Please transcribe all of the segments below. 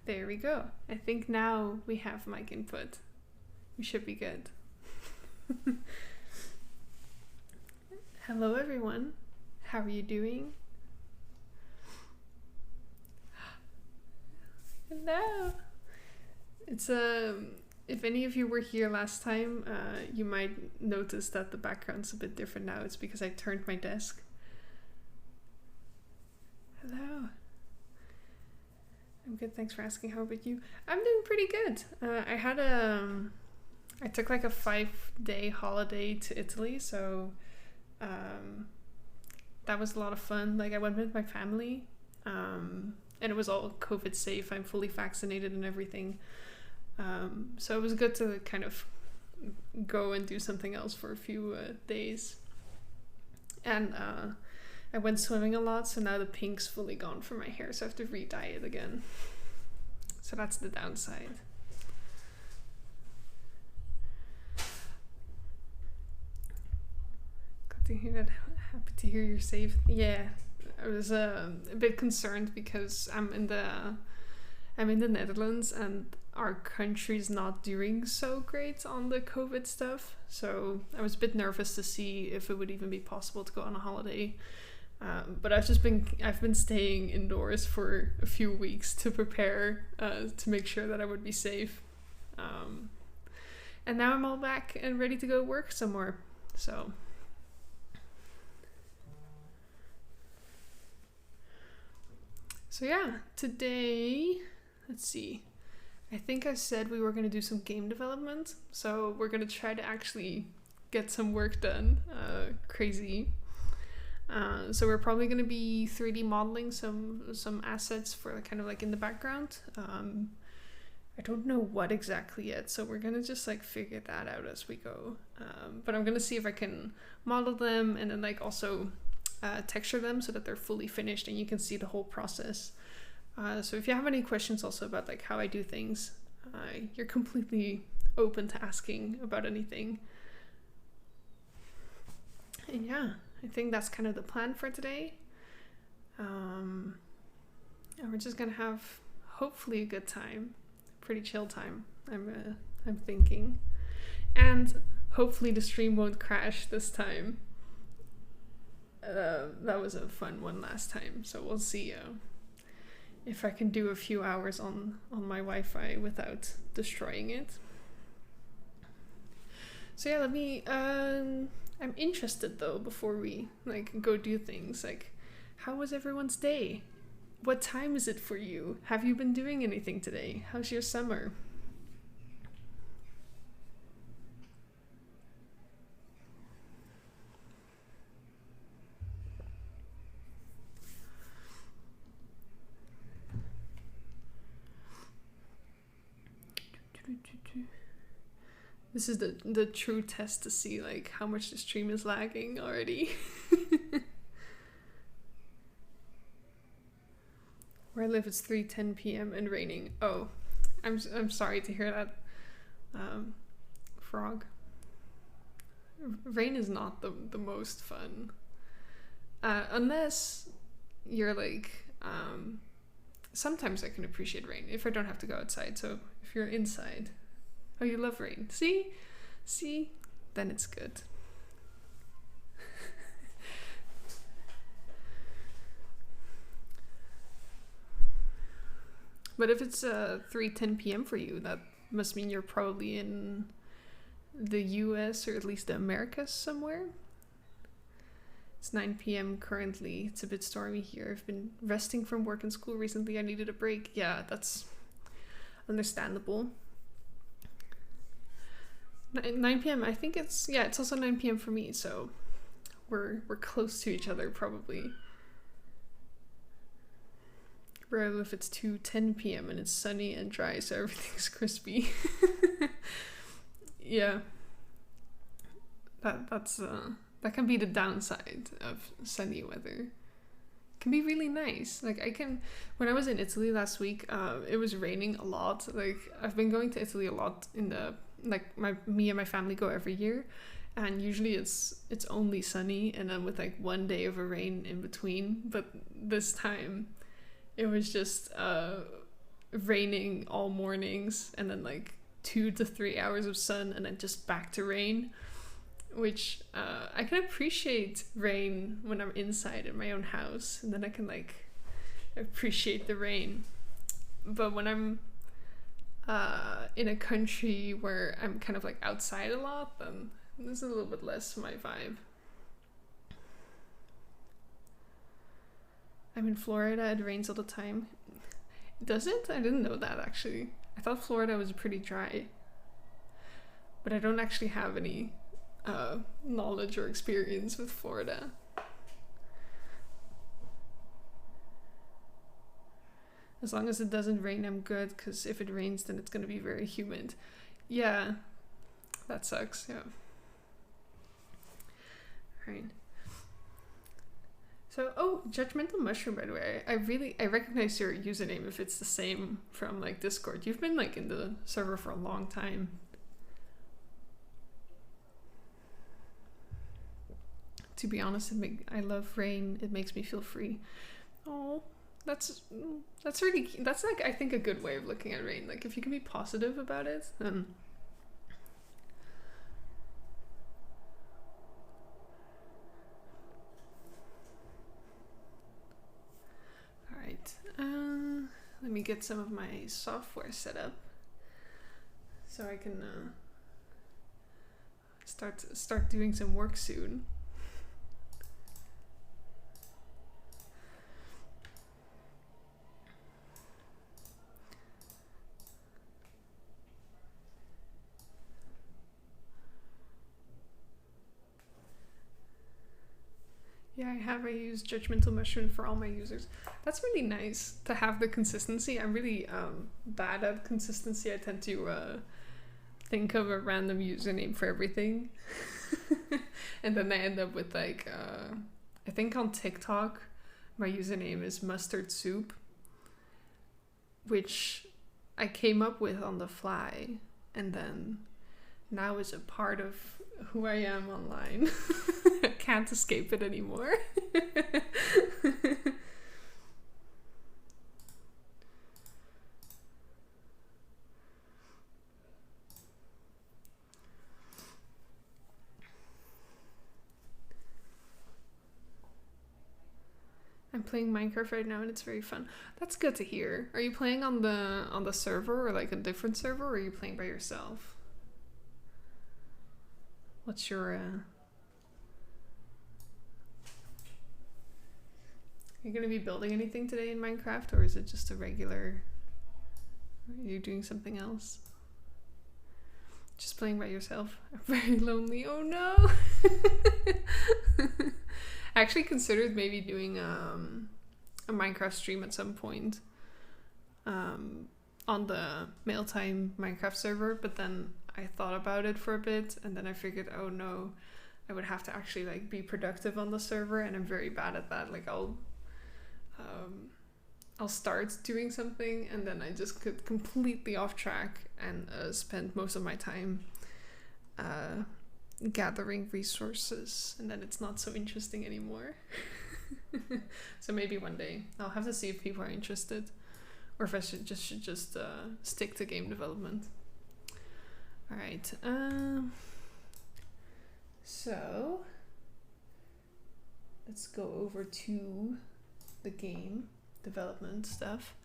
There we go. I think now we have mic input. We should be good. Hello everyone. How are you doing? Hello. It's if any of you were here last time, you might notice that the background's a bit different now. It's because I turned my desk. Hello. I'm good, thanks for asking. How about you? I'm doing pretty good. I took like a 5-day holiday to Italy, so that was a lot of fun. Like I went with my family, and it was all COVID safe. I'm fully vaccinated and everything. So it was good to kind of go and do something else for a few days. And I went swimming a lot, so now the pink's fully gone from my hair, so I have to re-dye it again. So that's the downside. Glad to hear that. Happy to hear you're safe. Yeah, I was a bit concerned because I'm in the Netherlands and our country's not doing so great on the COVID stuff. So I was a bit nervous to see if it would even be possible to go on a holiday. But I've been staying indoors for a few weeks to prepare to make sure that I would be safe. And now I'm all back and ready to go work somewhere. So yeah, today, let's see. I think I said we were going to do some game development. So we're going to try to actually get some work done. Crazy. So we're probably going to be 3D modeling some assets for kind of like in the background. I don't know what exactly yet, so we're going to just like figure that out as we go. But I'm going to see if I can model them and then like also texture them so that they're fully finished and you can see the whole process. So if you have any questions also about like how I do things, you're completely open to asking about anything. And yeah, I think that's kind of the plan for today. And we're just gonna have hopefully a good time, pretty chill time. I'm thinking, and hopefully the stream won't crash this time. That was a fun one last time, so we'll see if I can do a few hours on my Wi-Fi without destroying it. So yeah, let me. I'm interested though, before we like go do things, like how was everyone's day? What time is it for you? Have you been doing anything today? How's your summer? This is the true test to see like how much the stream is lagging already. Where I live it's 3:10 p.m. and raining. Oh, I'm sorry to hear that, Frog. Rain is not the most fun. Unless you're like, sometimes I can appreciate rain if I don't have to go outside. So if you're inside, oh, you love rain. See, then it's good. But if it's 3:10 p.m. for you, that must mean you're probably in the US or at least the Americas somewhere. It's 9 p.m. currently. It's a bit stormy here. I've been resting from work and school recently. I needed a break. Yeah, that's understandable. 9 p.m. I think it's also 9 p.m. for me, so we're close to each other probably. Where I live, it's 2:10 p.m. and it's sunny and dry, so everything's crispy. Yeah, that can be the downside of sunny weather. It can be really nice. Like when I was in Italy last week, it was raining a lot. Like I've been going to Italy a lot me and my family go every year, and usually it's only sunny and then with like one day of a rain in between. But this time it was just raining all mornings and then like 2 to 3 hours of sun and then just back to rain, which I can appreciate rain when I'm inside in my own house, and then I can like appreciate the rain. But when I'm in a country where I'm kind of like outside a lot, then this is a little bit less my vibe. I'm in Florida, it rains all the time. Does it? I didn't know that actually. I thought Florida was pretty dry. But I don't actually have any knowledge or experience with Florida. As long as it doesn't rain, I'm good, because if it rains, then it's going to be very humid. Yeah, that sucks, yeah. Right. So, oh, Judgmental Mushroom, by the way. I recognize your username if it's the same from like Discord. You've been like in the server for a long time. To be honest, I love rain. It makes me feel free. Oh, that's really, that's like, I think, a good way of looking at rain. Like if you can be positive about it, then let me get some of my software set up so I can start doing some work soon. Yeah, I use Judgmental Mushroom for all my users. That's really nice to have the consistency. I'm really bad at consistency. I tend to think of a random username for everything. And then I end up with like, I think on TikTok, my username is mustard soup, which I came up with on the fly and then now is a part of who I am online. I can't escape it anymore. I'm playing Minecraft right now and it's very fun. That's good to hear. Are you playing on the server or like a different server, or are you playing by yourself? What's your Are you gonna be building anything today in Minecraft, or is it just a regular? Are you doing something else? Just playing by yourself? I'm very lonely. Oh no! I actually considered maybe doing a Minecraft stream at some point on the Mailtime Minecraft server, but then I thought about it for a bit and then I figured, oh no, I would have to actually like be productive on the server, and I'm very bad at that. Like I'll start doing something and then I just get completely off track and spend most of my time gathering resources, and then it's not so interesting anymore. So maybe one day I'll have to see if people are interested, or if I should just stick to game development. All right. So let's go over to the game development stuff.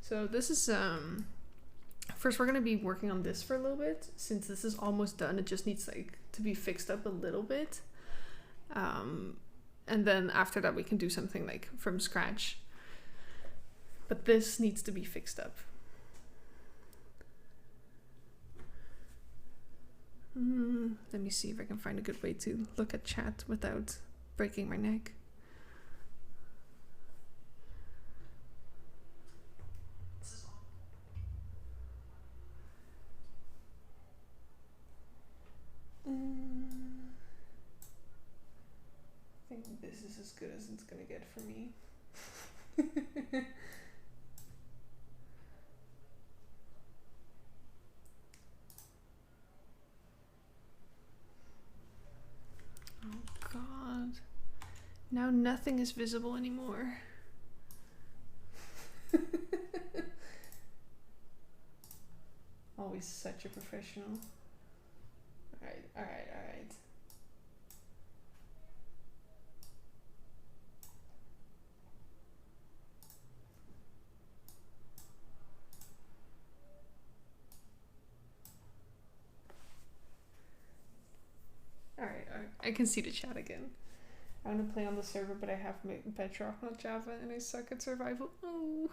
So this is first we're going to be working on this for a little bit. Since this is almost done, it just needs like to be fixed up a little bit, and then after that we can do something like from scratch, but this needs to be fixed up. Let me see if I can find a good way to look at chat without breaking my neck. I think this is as good as it's gonna get for me. Oh god. Now nothing is visible anymore. always such a professional. Alright. Alright, I can see the chat again. I want to play on the server, but I have Bedrock, not Java, and I suck at survival. Oh,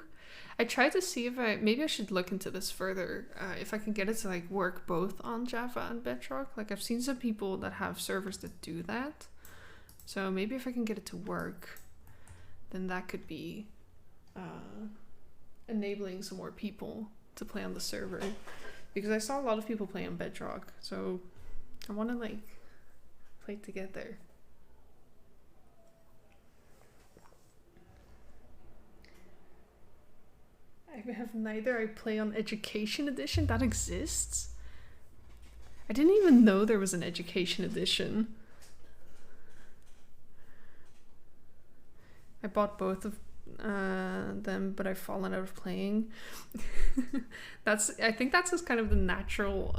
I tried to see if maybe I should look into this further. If I can get it to like work both on Java and Bedrock. Like I've seen some people that have servers that do that. So maybe if I can get it to work, then that could be enabling some more people to play on the server. Because I saw a lot of people play on Bedrock, so I want to like play together. I have neither. I play on Education Edition. That exists? I didn't even know there was an Education Edition. I bought both of them, but I've fallen out of playing. I think that's just kind of the natural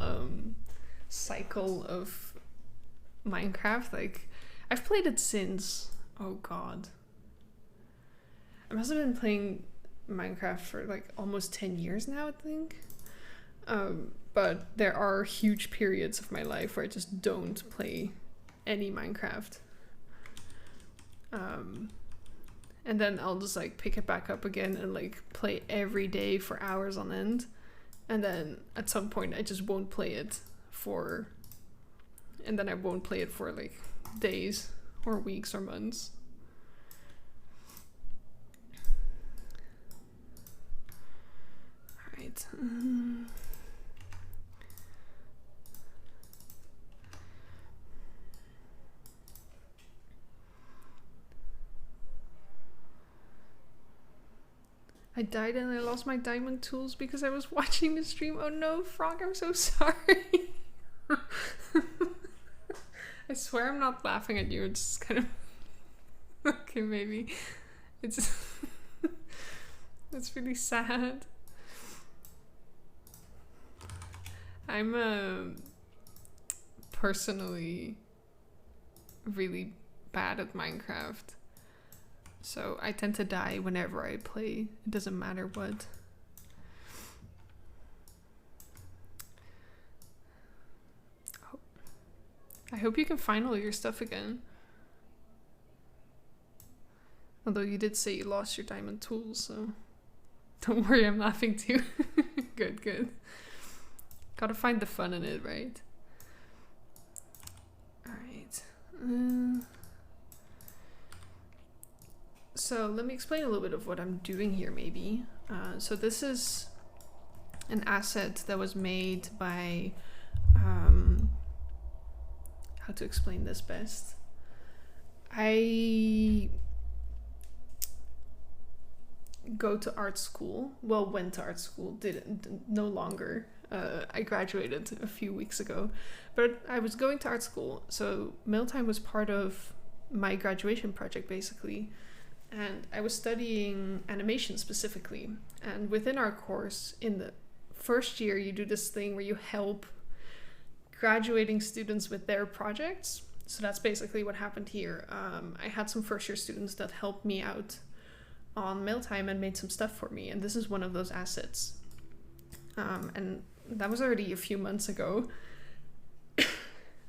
cycle of Minecraft. Like, I've played it since, oh god, I must have been playing Minecraft for like almost 10 years now, I think. But there are huge periods of my life where I just don't play any Minecraft. And then I'll just like pick it back up again and like play every day for hours on end. And then at some point I just won't play it and then I won't play it for like days or weeks or months. Alright. I died and I lost my diamond tools because I was watching the stream. Oh no, Frog, I'm so sorry. I swear I'm not laughing at you, it's just kind of... Okay, maybe. It's... It's really sad. I'm personally really bad at Minecraft. So I tend to die whenever I play. It doesn't matter what. Oh. I hope you can find all your stuff again. Although you did say you lost your diamond tools, so don't worry, I'm laughing too. Good, good. Gotta find the fun in it, right? Alright. So let me explain a little bit of what I'm doing here, maybe. So this is an asset that was made by... how to explain this best? I go to art school. Well, went to art school. No longer. I graduated a few weeks ago. But I was going to art school. So Mealtime was part of my graduation project, basically. And I was studying animation specifically. And within our course, in the first year, you do this thing where you help graduating students with their projects. So that's basically what happened here. I had some first year students that helped me out on Mealtime and made some stuff for me. And this is one of those assets. And that was already a few months ago.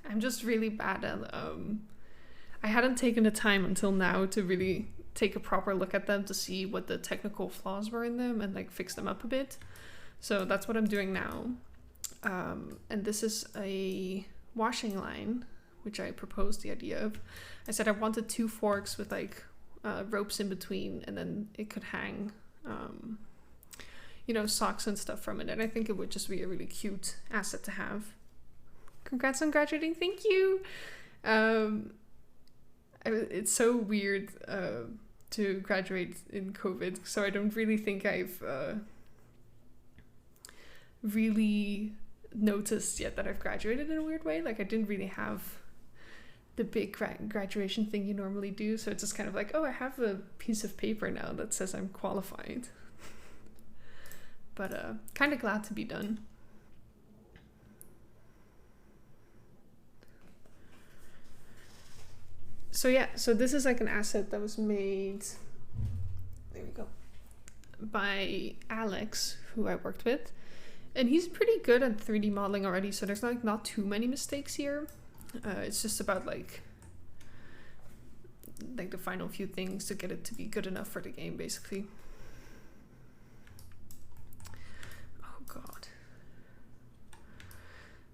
I'm just really bad at... I hadn't taken the time until now to really take a proper look at them to see what the technical flaws were in them and like fix them up a bit. So that's what I'm doing now. And this is a washing line, which I proposed the idea of. I said I wanted 2 forks with like ropes in between, and then it could hang, you know, socks and stuff from it. And I think it would just be a really cute asset to have. Congrats on graduating. Thank you. It's so weird to graduate in COVID, so I don't really think I've really noticed yet that I've graduated in a weird way. Like I didn't really have the big graduation thing you normally do, so it's just kind of like, oh, I have a piece of paper now that says I'm qualified. But kind of glad to be done. So yeah, so this is like an asset that was made, there we go, by Alex, who I worked with. And he's pretty good at 3D modeling already, so there's like not too many mistakes here. It's just about like the final few things to get it to be good enough for the game, basically. Oh god.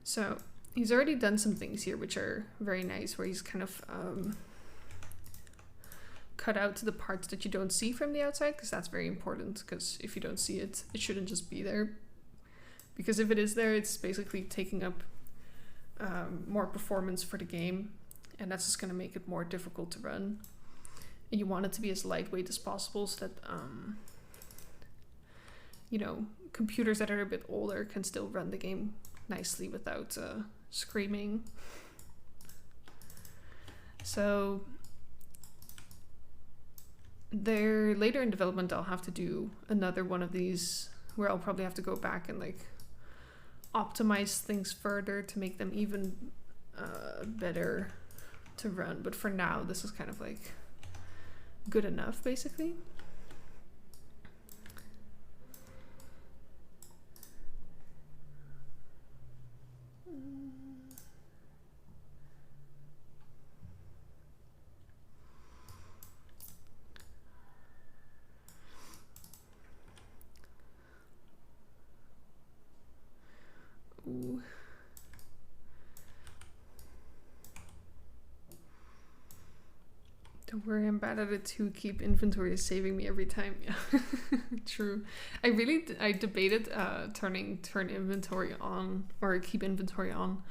So he's already done some things here which are very nice, where he's kind of cut out the parts that you don't see from the outside, because that's very important, because if you don't see it, it shouldn't just be there. Because if it is there, it's basically taking up more performance for the game, and that's just going to make it more difficult to run. And you want it to be as lightweight as possible, so that you know, computers that are a bit older can still run the game nicely without screaming. So there, later in development, I'll have to do another one of these where I'll probably have to go back and like optimize things further to make them even better to run. But for now, this is kind of like good enough, basically. Ooh. Don't worry, I'm bad at it too. Keep inventory is saving me every time. Yeah, true. I debated turn inventory on, or keep inventory on,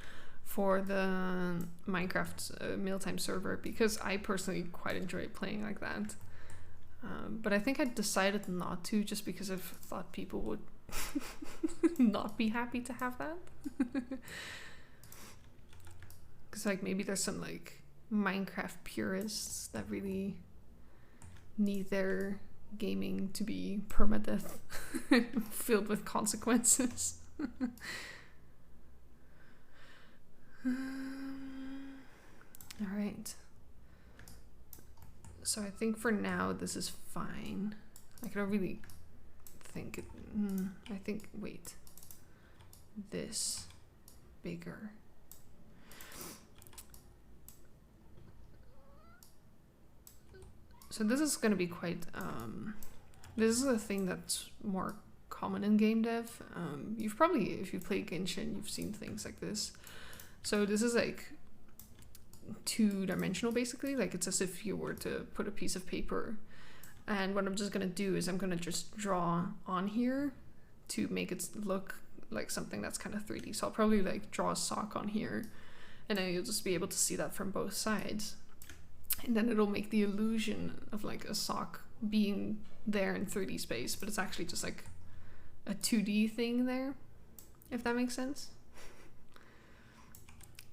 for the Minecraft Mealtime server, because I personally quite enjoy playing like that. But I think I decided not to, just because I've thought people would not be happy to have that. Because like maybe there's some like Minecraft purists that really need their gaming to be permadeath filled with consequences. All right. So I think for now this is fine. I don't really think it. I think, wait, this bigger. So this is going to be quite, this is a thing that's more common in game dev. You've probably, if you play Genshin, you've seen things like this. So this is like two-dimensional, basically. Like it's as if you were to put a piece of paper. And what I'm just going to do is I'm going to just draw on here to make it look like something that's kind of 3D. So I'll probably like draw a sock on here, and then you'll just be able to see that from both sides. And then it'll make the illusion of like a sock being there in 3D space, but it's actually just like a 2D thing there, if that makes sense.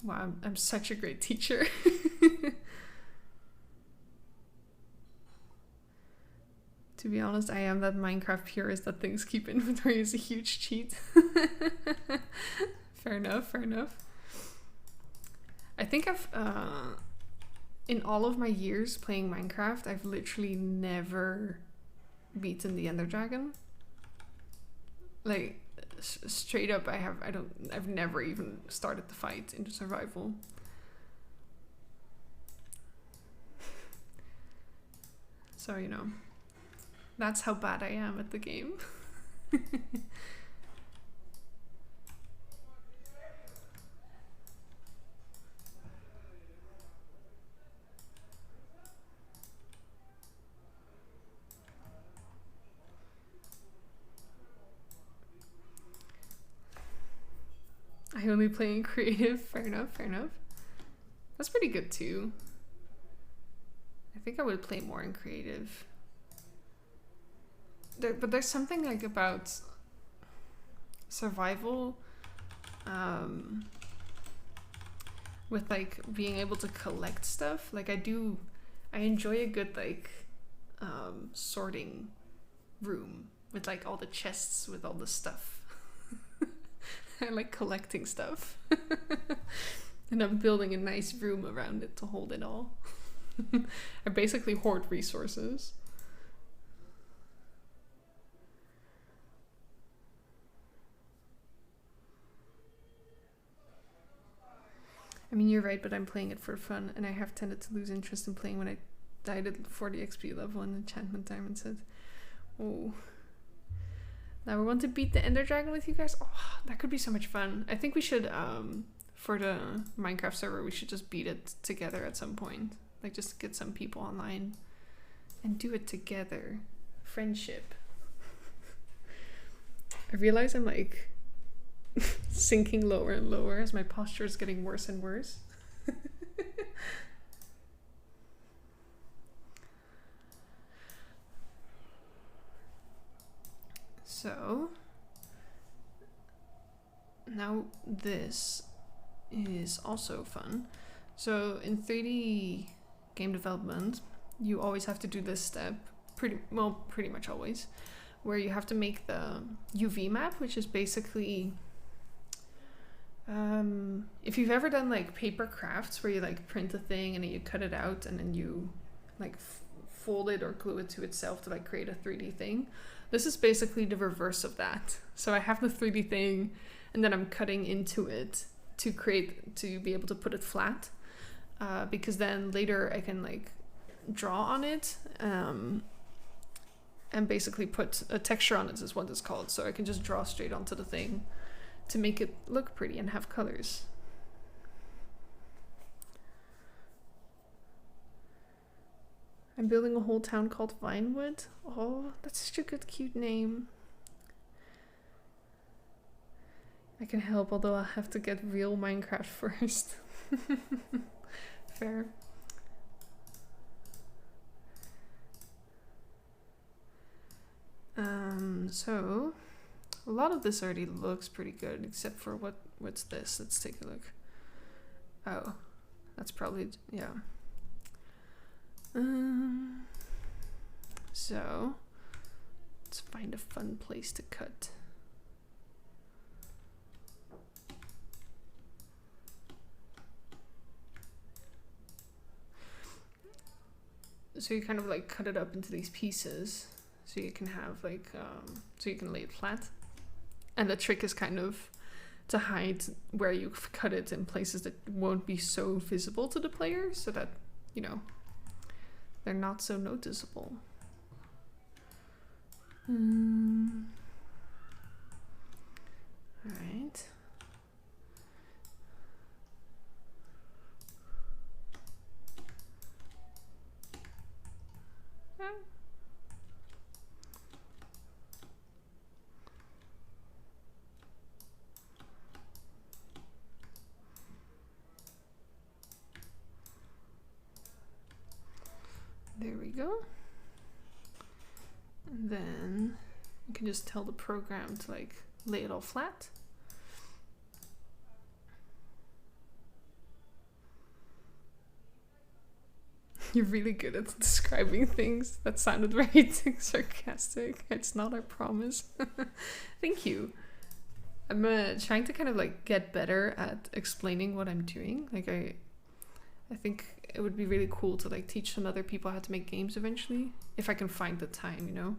Wow, I'm such a great teacher. To be honest, I am that Minecraft purist that thinks keep inventory is a huge cheat. Fair enough, fair enough. I think I've, in all of my years playing Minecraft, I've literally never beaten the Ender Dragon. Like, straight up, I've never even started the fight into survival. So, you know, that's how bad I am at the game. I only play in creative. Fair enough, fair enough. That's pretty good too. I think I would play more in creative. But there's something like about survival, with like being able to collect stuff. Like I enjoy a good like sorting room with like all the chests with all the stuff. I like collecting stuff. And I'm building a nice room around it to hold it all. I basically hoard resources. I mean, you're right, but I'm playing it for fun, and I have tended to lose interest in playing when I died at 40 XP level and enchantment diamond said, oh. Now we want to beat the Ender Dragon with you guys? Oh, that could be so much fun. I think we should, for the Minecraft server, we should just beat it together at some point. Like, just get some people online and do it together. Friendship. I realize I'm like sinking lower and lower as my posture is getting worse and worse. So now this is also fun. So in 3D game development, you always have to do this step, pretty much always, where you have to make the UV map, which is basically if you've ever done like paper crafts where you like print a thing and then you cut it out and then you like fold it or glue it to itself to like create a 3D thing. This is basically the reverse of that. So I have the 3D thing and then I'm cutting into it to be able to put it flat, because then later I can like draw on it and basically put a texture on it is what it's called. So I can just draw straight onto the thing to make it look pretty and have colors. I'm building a whole town called Vinewood. Oh, that's such a good, cute name. I can help, although I'll have to get real Minecraft first. Fair. So a lot of this already looks pretty good, except for what's this? Let's take a look. Oh, that's probably, yeah. So let's find a fun place to cut. So you kind of like cut it up into these pieces so you can have like so you can lay it flat, and the trick is kind of to hide where you've cut it in places that won't be so visible to the player, so that, you know, they're not so noticeable. All right. There we go. And then you can just tell the program to like lay it all flat. You're really good at describing things. That sounded very sarcastic. It's not, I promise. Thank you. I'm trying to kind of like get better at explaining what I'm doing. Like I think it would be really cool to like teach some other people how to make games eventually, if I can find the time, you know,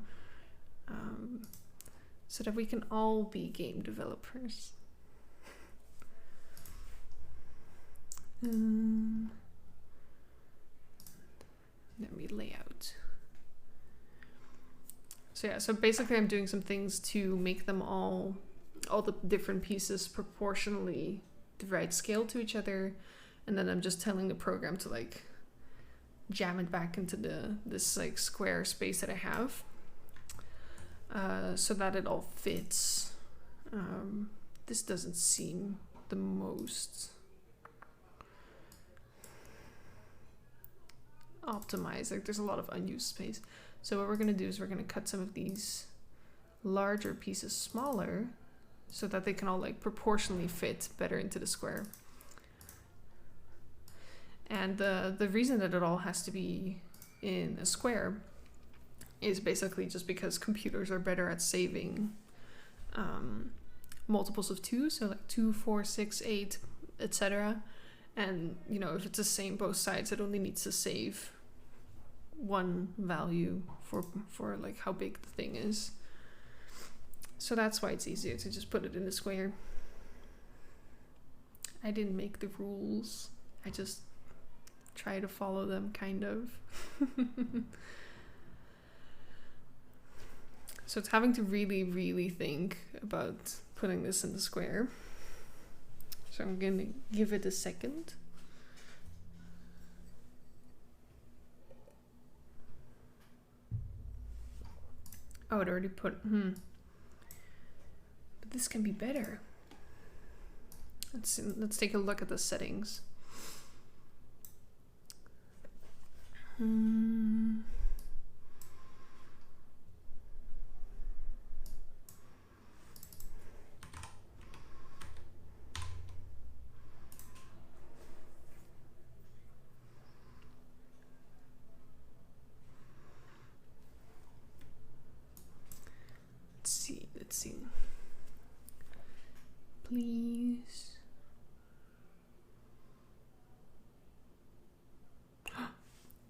so that we can all be game developers. Let me lay out. So yeah, so basically I'm doing some things to make them all the different pieces proportionally the right scale to each other. And then I'm just telling the program to like jam it back into this like square space that I have, so that it all fits. This doesn't seem the most optimized. Like there's a lot of unused space. So what we're gonna do is we're gonna cut some of these larger pieces smaller so that they can all like proportionally fit better into the square. And the reason that it all has to be in a square is basically just because computers are better at saving multiples of 2, so like 2, 4, 6, 8, etc. And, you know, if it's the same both sides, it only needs to save one value for like how big the thing is. So that's why it's easier to just put it in a square. I didn't make the rules. I just try to follow them, kind of. So it's having to really, really think about putting this in the square. So I'm going to give it a second. Oh, it already put, But this can be better. Let's take a look at the settings. Let's see. Please.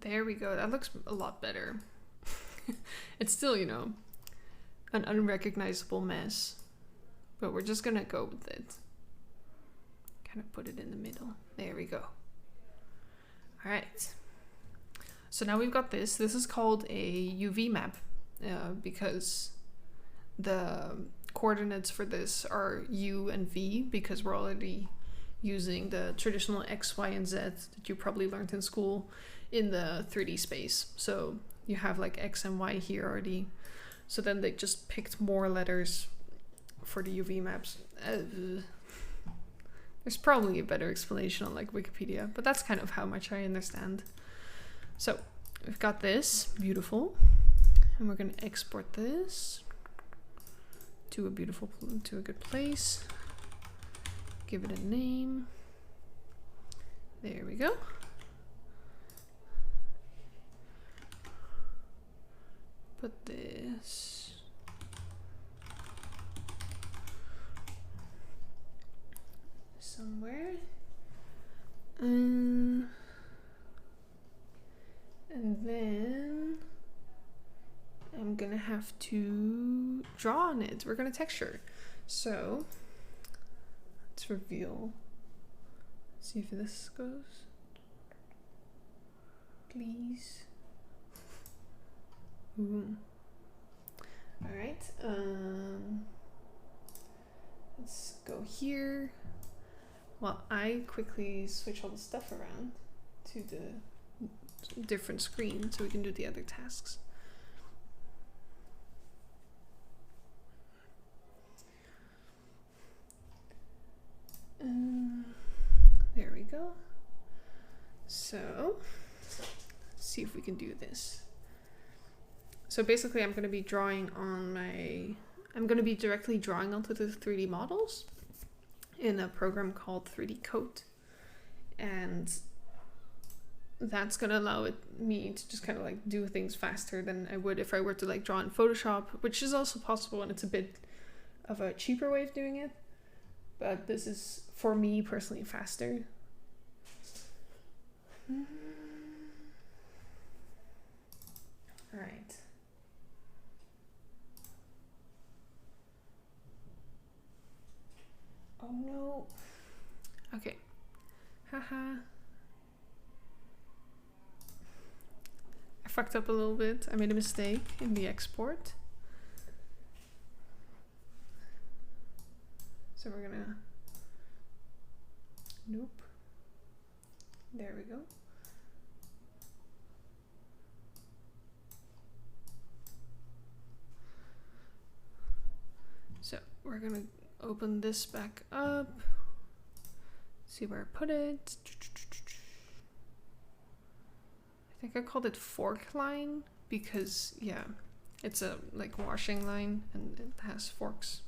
There we go. That looks a lot better. It's still, you know, an unrecognizable mess, but we're just gonna go with it. Kind of put it in the middle. There we go. All right. So now we've got this. This is called a UV map because the coordinates for this are U and V, because we're already using the traditional X, Y, and Z that you probably learned in school in the 3D space. So you have like X and Y here already. So then they just picked more letters for the UV maps. There's probably a better explanation on like Wikipedia, but that's kind of how much I understand. So we've got this, beautiful. And we're gonna export this to a good place. Give it a name. There we go. Put this somewhere. And then I'm gonna have to draw on it. We're gonna texture. So let's reveal. See if this goes. Please. Ooh. All right. Let's go here. While I quickly switch all the stuff around to the different screen so we can do the other tasks. There we go. So let's see if we can do this. So basically I'm going to be drawing on I'm going to be directly drawing onto the 3D models in a program called 3D Coat. And that's going to allow me to just kind of like do things faster than I would if I were to like draw in Photoshop, which is also possible, and it's a bit of a cheaper way of doing it. But this is, for me personally, faster. All right. Oh no. Okay. Haha. I fucked up a little bit. I made a mistake in the export. So we're gonna, nope. There we go. So we're gonna open this back up, see where I put it. I think I called it fork line because, yeah, it's a like washing line and it has forks.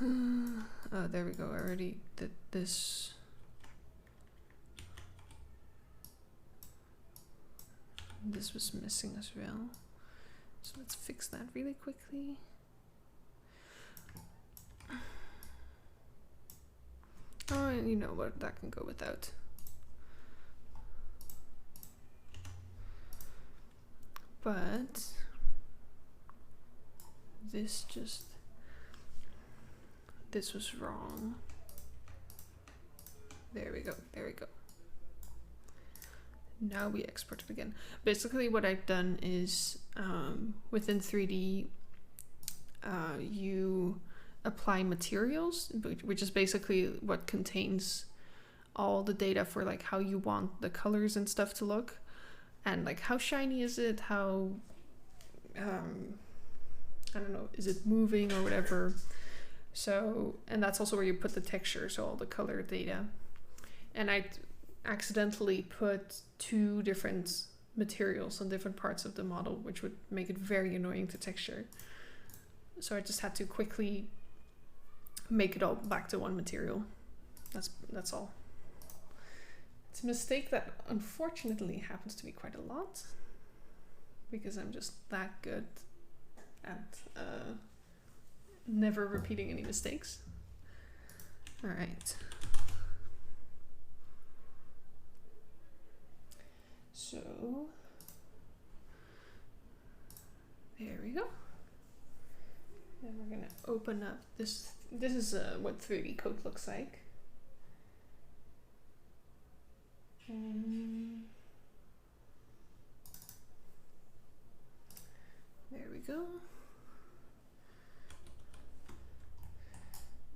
Oh, there we go. I already did this. This was missing as well. So let's fix that really quickly. Oh, and you know what, that can go without. But this was wrong. There we go, there we go. Now we export it again. Basically what I've done is within 3D, you apply materials, which is basically what contains all the data for like how you want the colors and stuff to look. And like how shiny is it, how, I don't know, is it moving or whatever. So, and that's also where you put the texture, so all the color data. And I accidentally put 2 different materials on different parts of the model, which would make it very annoying to texture. So I just had to quickly make it all back to one material. That's all. It's a mistake that unfortunately happens to me quite a lot, because I'm just that good at never repeating any mistakes. All right. So there we go. And we're gonna open up this. This is what 3D code looks like. There we go.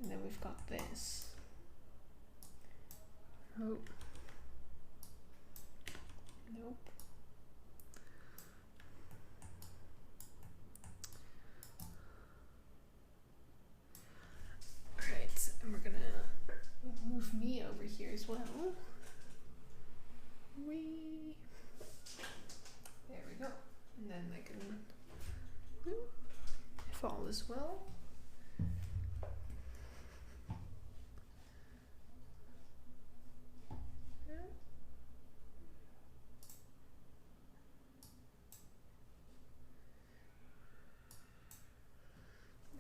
And then we've got this. Oh. Nope. Alright, and we're gonna move me over here as well. There we go. And then I can fall as well.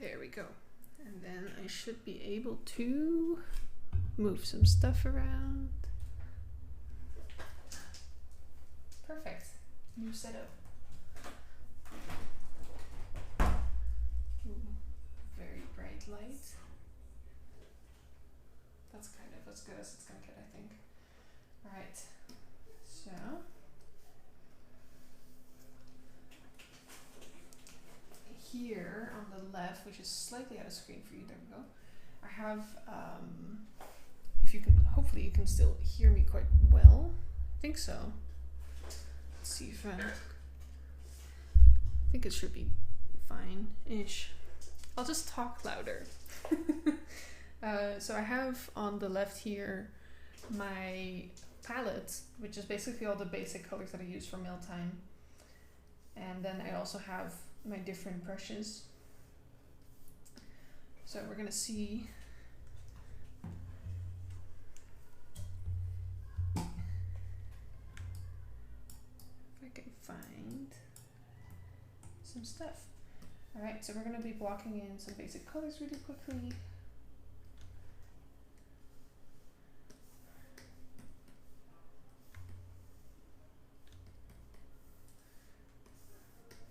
There we go. And then I should be able to move some stuff around. Perfect. New setup. Ooh, very bright light. That's kind of as good as it's gonna get, I think. Alright. So here on the left, which is slightly out of screen for you, there we go. I have, if you can, hopefully you can still hear me quite well. I think so. Let's see if I think it should be fine-ish. I'll just talk louder. So I have on the left here my palette, which is basically all the basic colors that I use for Mealtime. And then I also have my different brushes. So we're gonna see if I can find some stuff. All right, so we're gonna be blocking in some basic colors really quickly.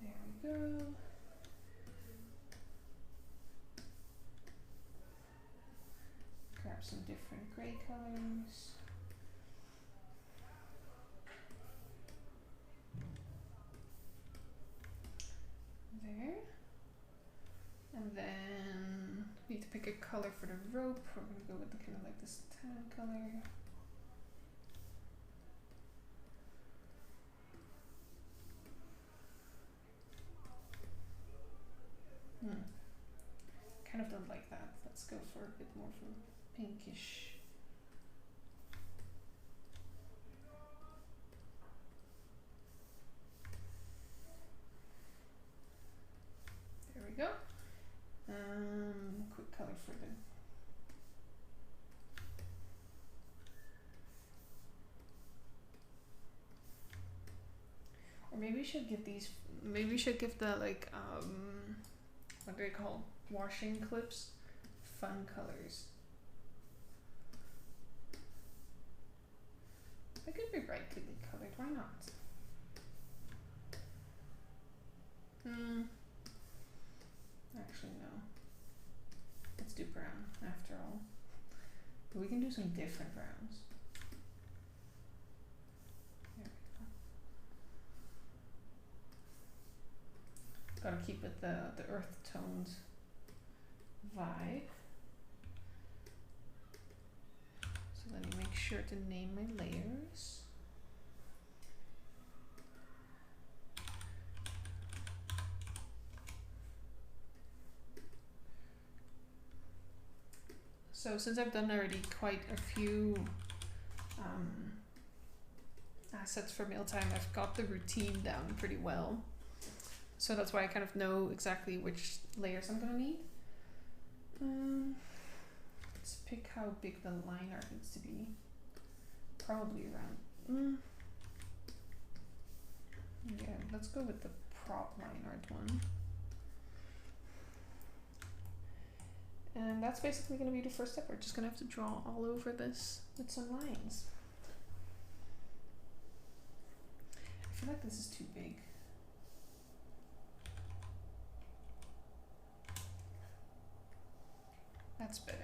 There we go. Grab some different gray colors. There. And then we need to pick a color for the rope. We're going to go with the kind of like this tan color. Kind of don't like that. Let's go for a bit more of a pinkish. There we go. Quick color for the or maybe we should give these, maybe we should give the like what do they call washing clips fun colors. I could be brightly colored, why not? Actually, no. Let's do brown after all. But we can do some different browns. There we go. Gotta keep it the earth toned vibe. So let me make sure to name my layers. So since I've done already quite a few assets for Mealtime, I've got the routine down pretty well. So that's why I kind of know exactly which layers I'm gonna need. Let's pick how big the line art needs to be. Probably around, yeah, let's go with the prop line art one. And that's basically going to be the first step. We're just going to have to draw all over this with some lines. I feel like this is too big. That's better.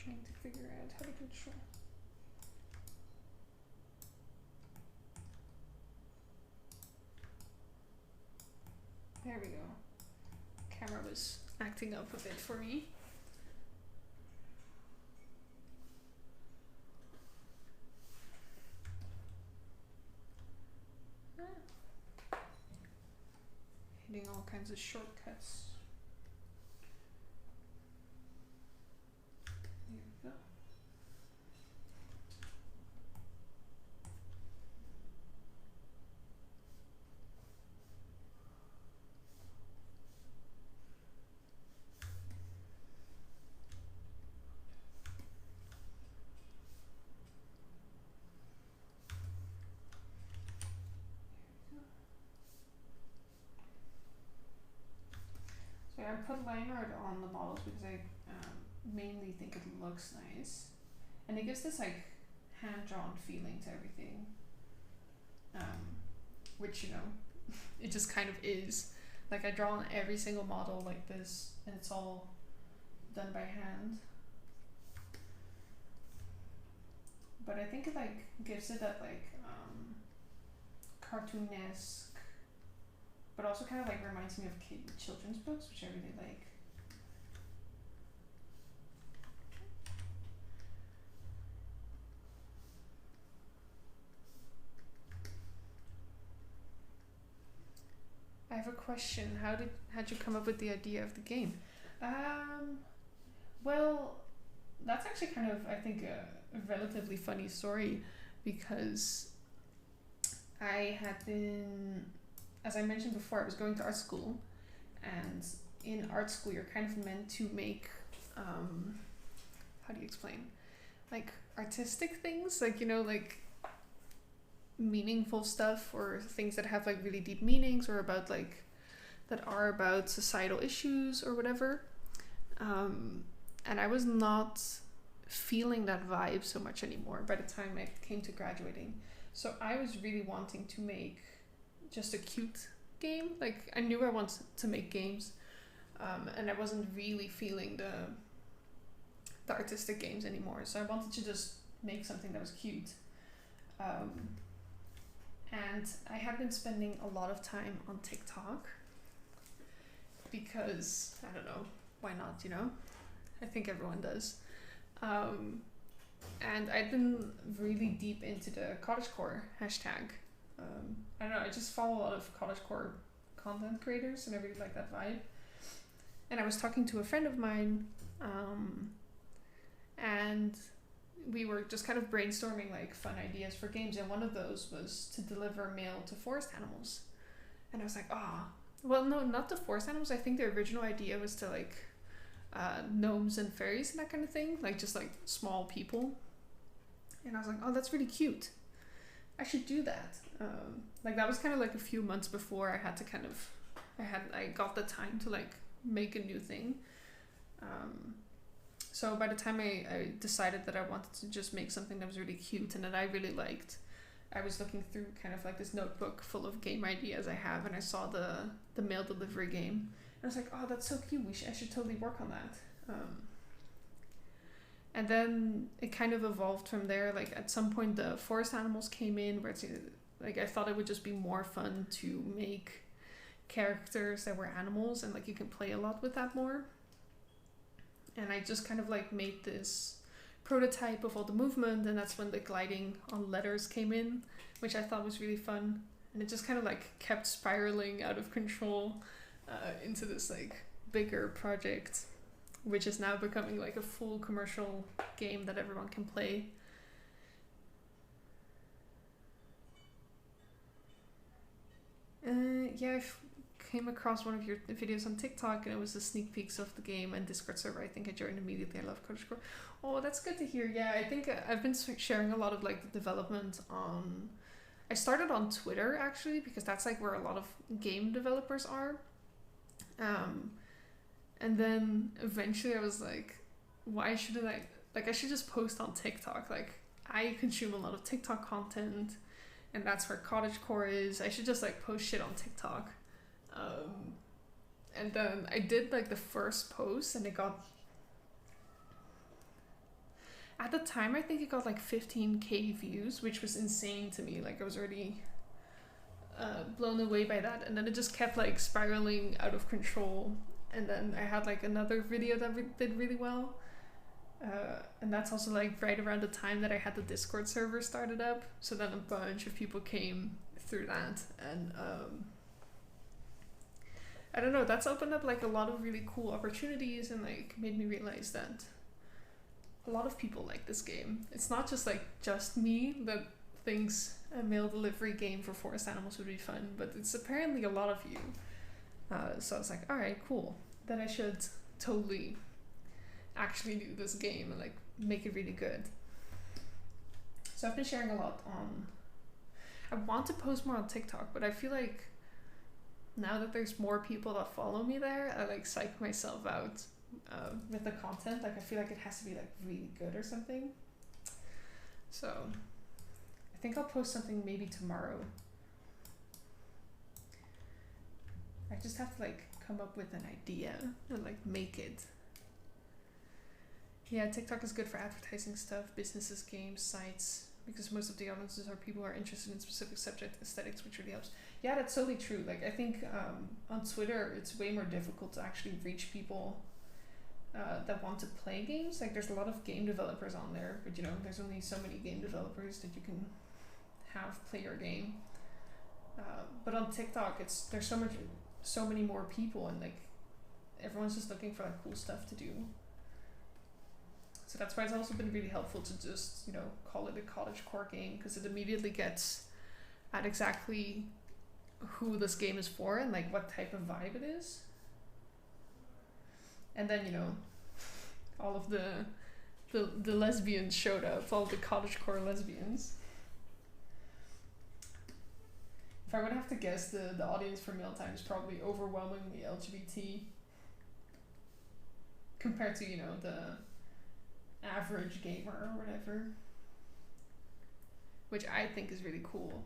Trying to figure out how to control. There we go. Camera was acting up a bit for me. Hitting all kinds of shortcuts. There we go. So I put line art on the models because I mainly think it looks nice, and it gives this like hand-drawn feeling to everything, which, you know, it just kind of is. Like, I draw on every single model like this, and it's all done by hand. But I think it like gives it that like cartoonesque, but also kind of like reminds me of children's books, which I really like. I have a question. How'd you come up with the idea of the game? Well, that's actually kind of, I think, a relatively funny story, because I had been, as I mentioned before, I was going to art school, and in art school you're kind of meant to make, how do you explain? Like artistic things, like, you know, like meaningful stuff, or things that have like really deep meanings, or about like, that are about societal issues or whatever. And I was not feeling that vibe so much anymore by the time I came to graduating. So I was really wanting to make just a cute game. Like, I knew I wanted to make games, and I wasn't really feeling the artistic games anymore. So I wanted to just make something that was cute. And I had been spending a lot of time on TikTok because, I don't know, why not, you know? I think everyone does. And I've been really deep into the cottagecore hashtag. I don't know, I just follow a lot of cottagecore content creators and I really like that vibe. And I was talking to a friend of mine, and we were just kind of brainstorming like fun ideas for games, and one of those was to deliver mail to forest animals. And I was like, well, no, not to forest animals. I think the original idea was to like gnomes and fairies and that kind of thing, like just like small people. And I was like, oh, that's really cute. I should do that. Like that was kind of like a few months before I got the time to like make a new thing. So by the time I decided that I wanted to just make something that was really cute and that I really liked, I was looking through kind of like this notebook full of game ideas I have, and I saw the mail delivery game. And I was like, oh, that's so cute. I should totally work on that. And then it kind of evolved from there. Like at some point the forest animals came in, where it's like I thought it would just be more fun to make characters that were animals, and like you can play a lot with that more. And I just kind of like made this prototype of all the movement, and that's when the gliding on letters came in, which I thought was really fun. And it just kind of like kept spiraling out of control into this like bigger project, which is now becoming like a full commercial game that everyone can play. Yeah, I came across one of your videos on TikTok, and it was the sneak peeks of the game and Discord server. I think I joined immediately. I love cottagecore. Oh, that's good to hear. Yeah, I think I've been sharing a lot of like the development on... I started on Twitter actually, because that's like where a lot of game developers are. And then eventually I was like, why shouldn't I should just post on TikTok. Like I consume a lot of TikTok content, and that's where cottagecore is. I should just like post shit on TikTok. And then I did like the first post, and it got, at the time I think it got like 15k views, which was insane to me. Like I was already blown away by that, and then it just kept like spiraling out of control. And then I had like another video that did really well, and that's also like right around the time that I had the Discord server started up. So then a bunch of people came through that, and I don't know, that's opened up like a lot of really cool opportunities, and like made me realize that a lot of people like this game. It's not just like just me that thinks a mail delivery game for forest animals would be fun, but it's apparently a lot of you. So I was like, all right, cool. Then I should totally actually do this game and like make it really good. So I've been sharing a lot on... I want to post more on TikTok, but I feel like now that there's more people that follow me there, I like psych myself out with the content. Like I feel like it has to be like really good or something. So I think I'll post something maybe tomorrow. I just have to like come up with an idea and like make it. Yeah, TikTok is good for advertising stuff, businesses, games, sites, because most of the audiences are people who are interested in specific subject aesthetics, which really helps. Yeah, that's totally true. Like I think on Twitter it's way more difficult to actually reach people that want to play games. Like there's a lot of game developers on there, but you know, there's only so many game developers that you can have play your game. But on TikTok there's so many more people, and like everyone's just looking for like cool stuff to do. So that's why it's also been really helpful to just, you know, call it a cottagecore game, because it immediately gets at exactly who this game is for and like what type of vibe it is. And then, you know, all of the lesbians showed up, all the cottagecore lesbians. If I would have to guess, the audience for Mealtime is probably overwhelmingly LGBT compared to, you know, the average gamer or whatever, which I think is really cool.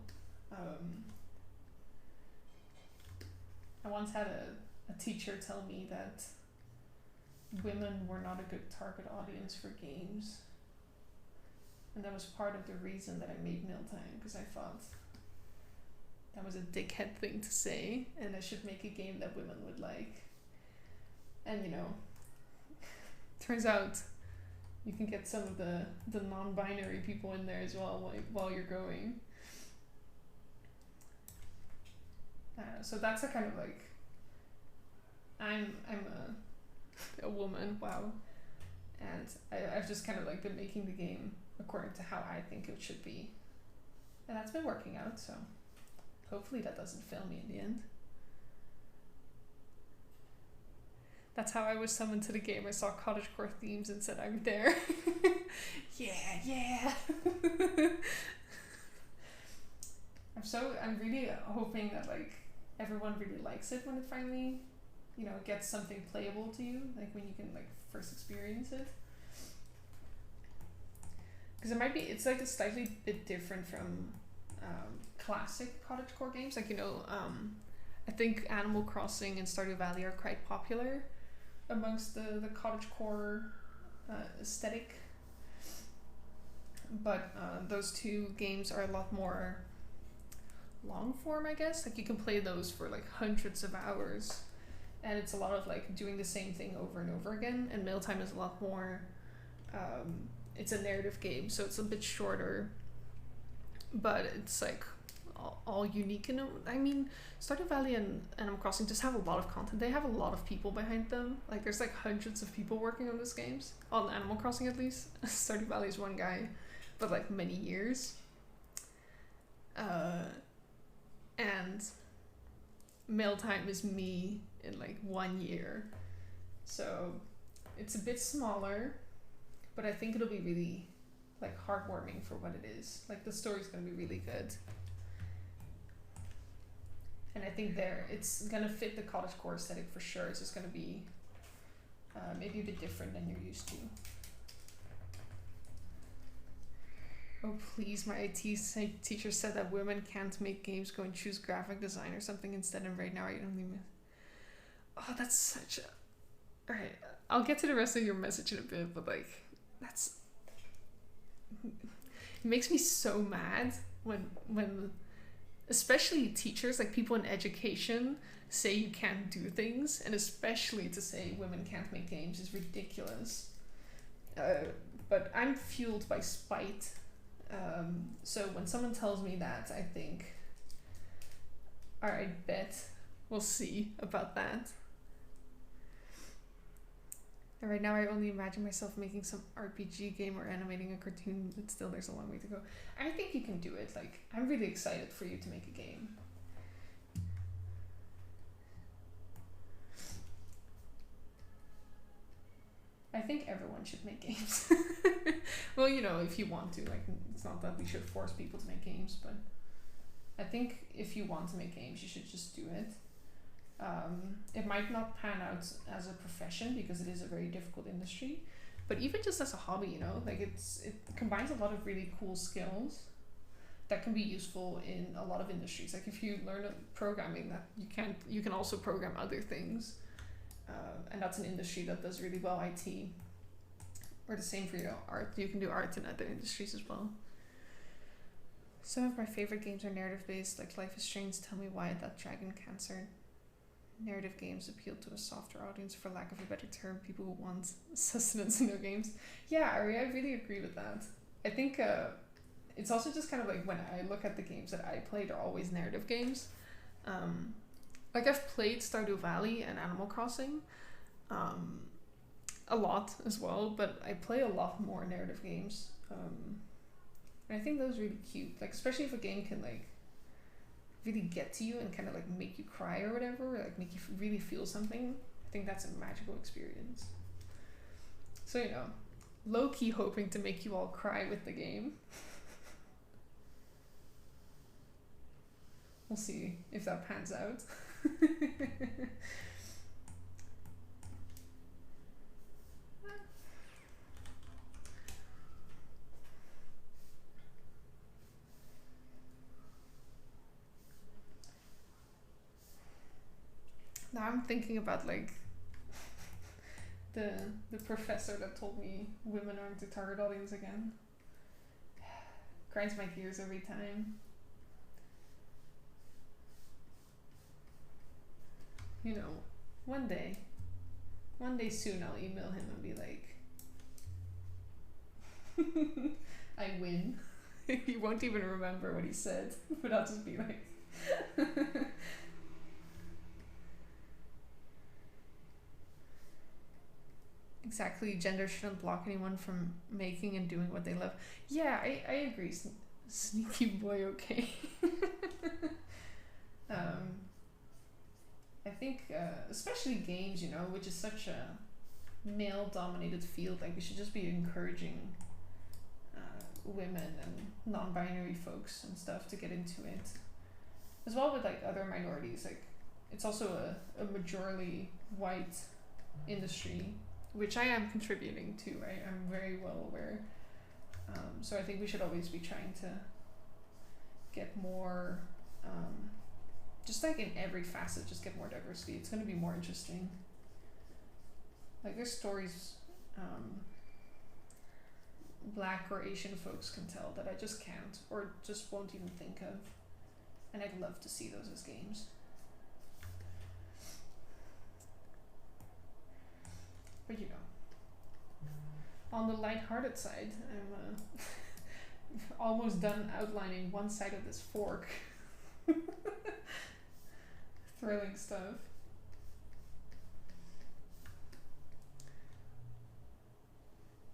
I once had a teacher tell me that women were not a good target audience for games, and that was part of the reason that I made Mealtime, because I thought that was a dickhead thing to say, and I should make a game that women would like. And you know, turns out you can get some of the non-binary people in there as well, like while you're going. So that's a kind of like, I'm a woman, wow, and I've just kind of like been making the game according to how I think it should be, and that's been working out. So hopefully that doesn't fail me in the end. That's how I was summoned to the game. I saw cottagecore themes and said I'm there. Yeah. I'm really hoping that like everyone really likes it when it finally, you know, gets something playable to you, like when you can like first experience it. Because it's like a slightly bit different from classic cottagecore games. Like, you know, I think Animal Crossing and Stardew Valley are quite popular amongst the cottagecore aesthetic. But those two games are a lot more long form, I guess. Like you can play those for like hundreds of hours, and it's a lot of like doing the same thing over and over again. And Mailtime is a lot more it's a narrative game, so it's a bit shorter, but it's like all unique. And I mean, Stardew Valley and Animal Crossing just have a lot of content. They have a lot of people behind them. Like there's like hundreds of people working on these games, on Animal Crossing at least. Stardew Valley is one guy, but like many years. And Mailtime is me in like 1 year. So it's a bit smaller, but I think it'll be really like heartwarming for what it is. Like the story's gonna be really good. And I think it's gonna fit the cottagecore aesthetic for sure. It's just gonna be maybe a bit different than you're used to. Oh please, my IT teacher said that women can't make games, go and choose graphic design or something instead, and right now I don't even... Oh, that's such a... Alright, I'll get to the rest of your message in a bit, but like, that's... It makes me so mad when especially teachers, like people in education, say you can't do things, and especially to say women can't make games is ridiculous. But I'm fueled by spite. So when someone tells me that, I think, alright, bet we'll see about that. And right now I only imagine myself making some RPG game or animating a cartoon, but still there's a long way to go. I think you can do it. Like, I'm really excited for you to make a game. I think everyone should make games. Well, you know, if you want to. Like, it's not that we should force people to make games, but I think if you want to make games, you should just do it. It might not pan out as a profession because it is a very difficult industry, but even just as a hobby, you know, like it combines a lot of really cool skills that can be useful in a lot of industries. Like if you learn programming, that you can also program other things. And that's an industry that does really well, IT. Or the same for art. You can do art in other industries as well. Some of my favorite games are narrative based, like Life is Strange, Tell Me Why, That Dragon Cancer. Narrative games appeal to a softer audience, for lack of a better term, people who want sustenance in their games. Yeah, Ari, I really agree with that. I think it's also just kind of like when I look at the games that I play, they're always narrative games. Like I've played Stardew Valley and Animal Crossing a lot as well, but I play a lot more narrative games. And I think those are really cute, like especially if a game can like really get to you and kind of like make you cry or whatever, or like make you really feel something. I think that's a magical experience. So, you know, low-key hoping to make you all cry with the game. We'll see if that pans out. Now I'm thinking about like the professor that told me women aren't the target audience again. Grinds my gears every time. You know, one day soon I'll email him and be like, I win. He won't even remember what he said, but I'll just be like exactly, gender shouldn't block anyone from making and doing what they love. Yeah, I agree. Sneaky boy, okay. I think especially games, you know, which is such a male dominated field, like we should just be encouraging women and non-binary folks and stuff to get into it, as well with like other minorities. Like it's also a majorly white industry, which I am contributing to, right? I'm very well aware. So I think we should always be trying to get more, just like in every facet, just get more diversity. It's going to be more interesting. Like there's stories Black or Asian folks can tell that I just can't, or just won't even think of. And I'd love to see those as games. But you know, on the lighthearted side, I'm almost done outlining one side of this fork. Thrilling stuff.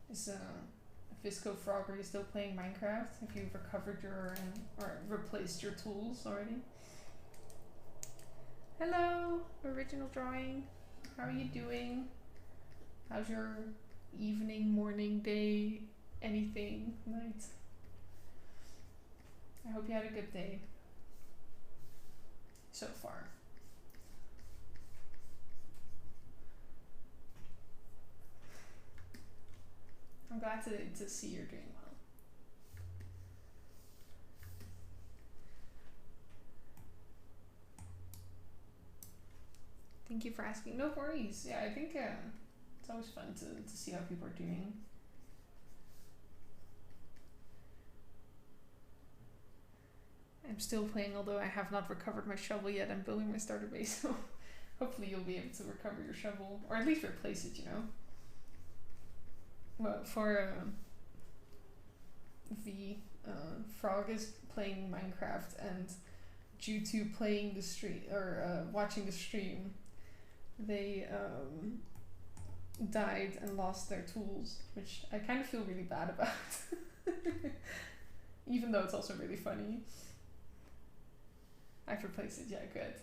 Is Visco Frog, are you still playing Minecraft? If you've recovered your or replaced your tools already? Hello, original drawing. How are you doing? How's your evening, morning, day, anything, night? I hope you had a good day so far. I'm glad to see you're doing well. Thank you for asking. No worries. Yeah, I think it's always fun to see how people are doing. I'm still playing, although I have not recovered my shovel yet. I'm building my starter base, so hopefully you'll be able to recover your shovel, or at least replace it, you know. Well, for Frog is playing Minecraft, and due to playing the stream or watching the stream, they died and lost their tools, which I kind of feel really bad about. Even though it's also really funny. I've replaced it, yeah, good.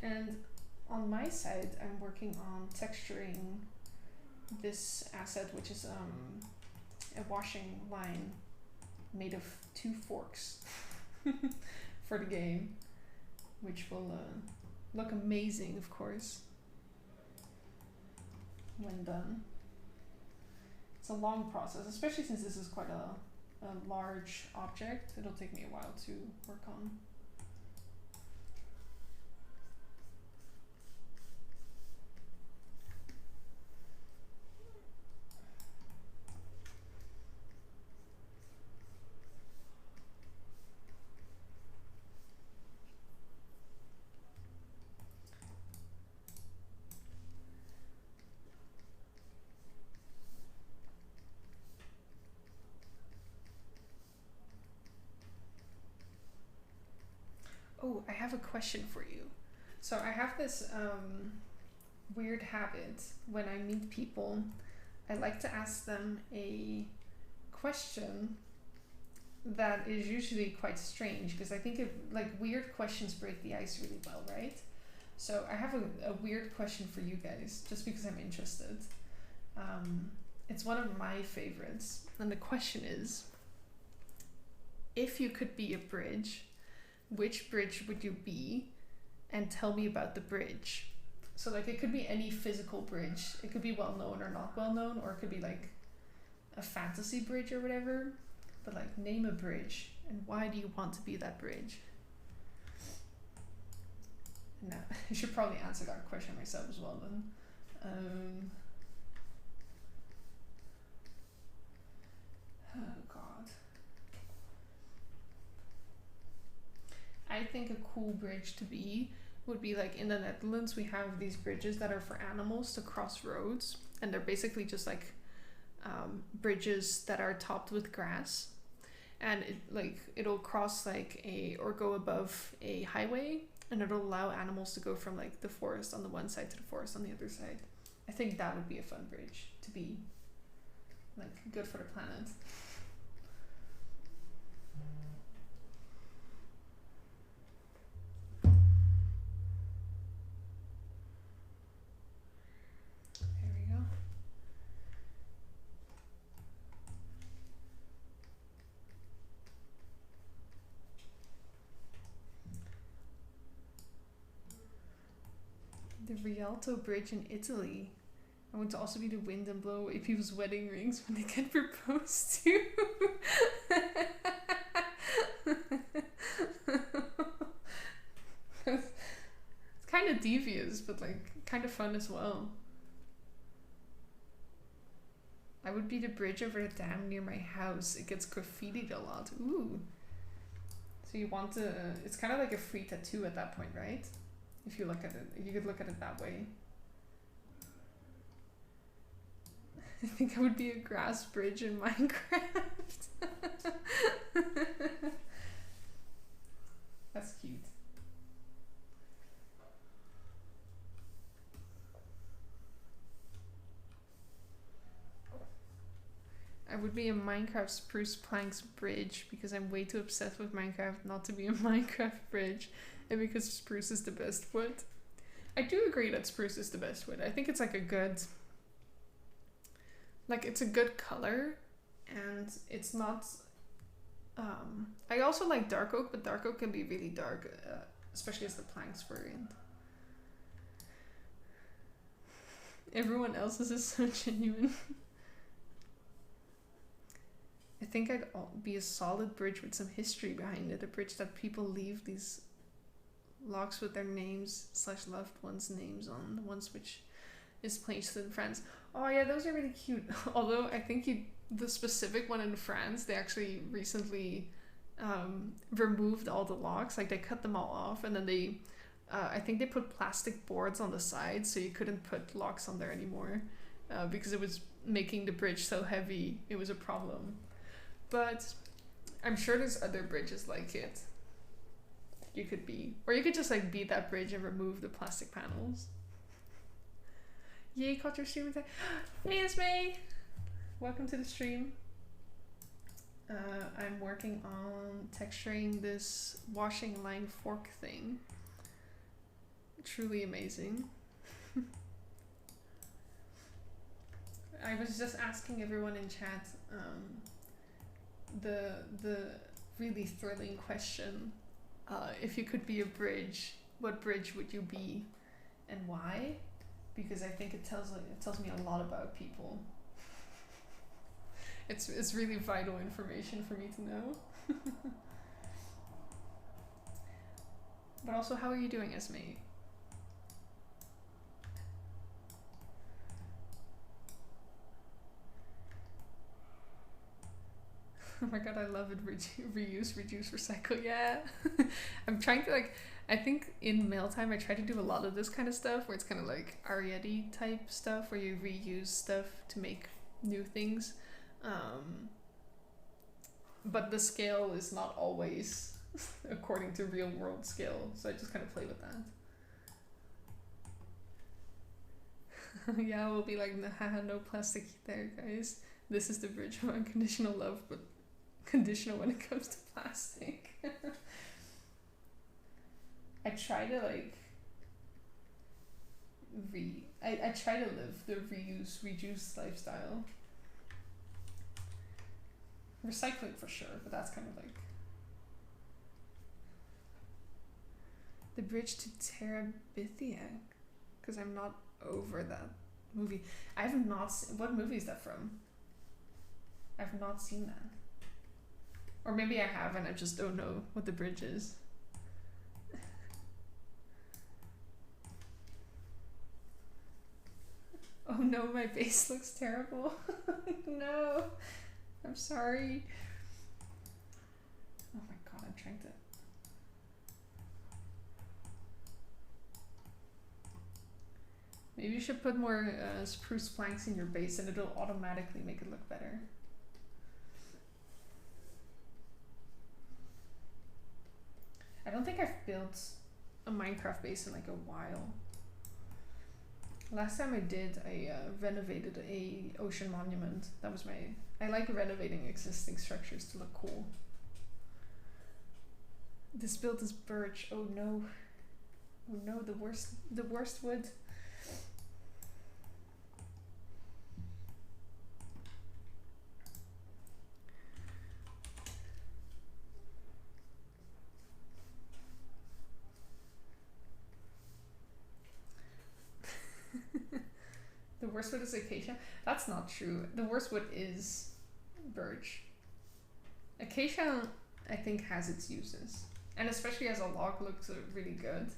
And on my side, I'm working on texturing this asset, which is a washing line made of 2 forks for the game, which will look amazing, of course, when done. It's a long process, especially since this is quite a large object. It'll take me a while to work on. Oh, I have a question for you. So I have this weird habit when I meet people. I like to ask them a question that is usually quite strange, because I think weird questions break the ice really well, right? So I have a weird question for you guys, just because I'm interested. It's one of my favorites, and the question is, if you could be a bridge, which bridge would you be, and tell me about the bridge? So like it could be any physical bridge. It could be well known or not well known, or it could be like a fantasy bridge or whatever. But like, name a bridge, and why do you want to be that bridge? No, I should probably answer that question myself as well then. Oh God. I think a cool bridge to be would be like in the Netherlands, we have these bridges that are for animals to cross roads, and they're basically just like bridges that are topped with grass, and it'll cross or go above a highway, and it'll allow animals to go from like the forest on the one side to the forest on the other side. I think that would be a fun bridge to be like good for the planet. The Rialto Bridge in Italy. I want to also be the wind and blow away people's wedding rings when they get proposed to. It's kind of devious, but like kind of fun as well. I would be the bridge over the dam near my house. It gets graffitied a lot. Ooh. So you want to... it's kind of like a free tattoo at that point, right? If you look at it, you could look at it that way. I think I would be a grass bridge in Minecraft. That's cute. I would be a Minecraft spruce planks bridge because I'm way too obsessed with Minecraft not to be a Minecraft bridge, and because spruce is the best wood. I do agree that spruce is the best wood. I think it's like a good, it's a good color, and it's not, I also like dark oak, but dark oak can be really dark, especially as the planks were in. Everyone else's is so genuine. I think I'd be a solid bridge with some history behind it. A bridge that people leave these logs with their names / loved ones' names on. The ones which is placed in France. Oh yeah, those are really cute. Although I think the specific one in France, they actually recently removed all the logs. Like they cut them all off, and then they, I think they put plastic boards on the sides so you couldn't put logs on there anymore, because it was making the bridge so heavy. It was a problem. But I'm sure there's other bridges like it you could be. Or you could just like be that bridge and remove the plastic panels. Yay, caught your stream attack. Hey, it's May! Welcome to the stream. I'm working on texturing this washing line fork thing. Truly amazing. I was just asking everyone in chat the really thrilling question, if you could be a bridge, what bridge would you be and why? Because I think it tells me a lot about people. It's really vital information for me to know. But also, how are you doing, Esme? Oh my god, I love it. Reuse, reduce, recycle. Yeah. I'm trying to I think in mail time I try to do a lot of this kind of stuff where it's kind of like Ariety type stuff where you reuse stuff to make new things. But the scale is not always according to real world scale, so I just kind of play with that. Yeah, we'll be like, haha, no plastic there, guys. This is the bridge of unconditional love, but conditional when it comes to plastic. I try to I try to live the reuse, reduce lifestyle. Recycling for sure, but that's kind of like the bridge to Terabithia, because I'm not over that movie. I have not seen, what movie is that from? I've not seen that. Or maybe I have and I just don't know what the bridge is. Oh no, my base looks terrible. No, I'm sorry. Oh my god, I'm trying to... Maybe you should put more spruce planks in your base and it'll automatically make it look better. I don't think I've built a Minecraft base in like a while. Last time I did, I renovated a ocean monument. That was I like renovating existing structures to look cool. This build is birch. Oh no. Oh no, the worst wood. The worst wood is acacia? That's not true. The worst wood is birch. Acacia, I think, has its uses. And especially as a log looks really good.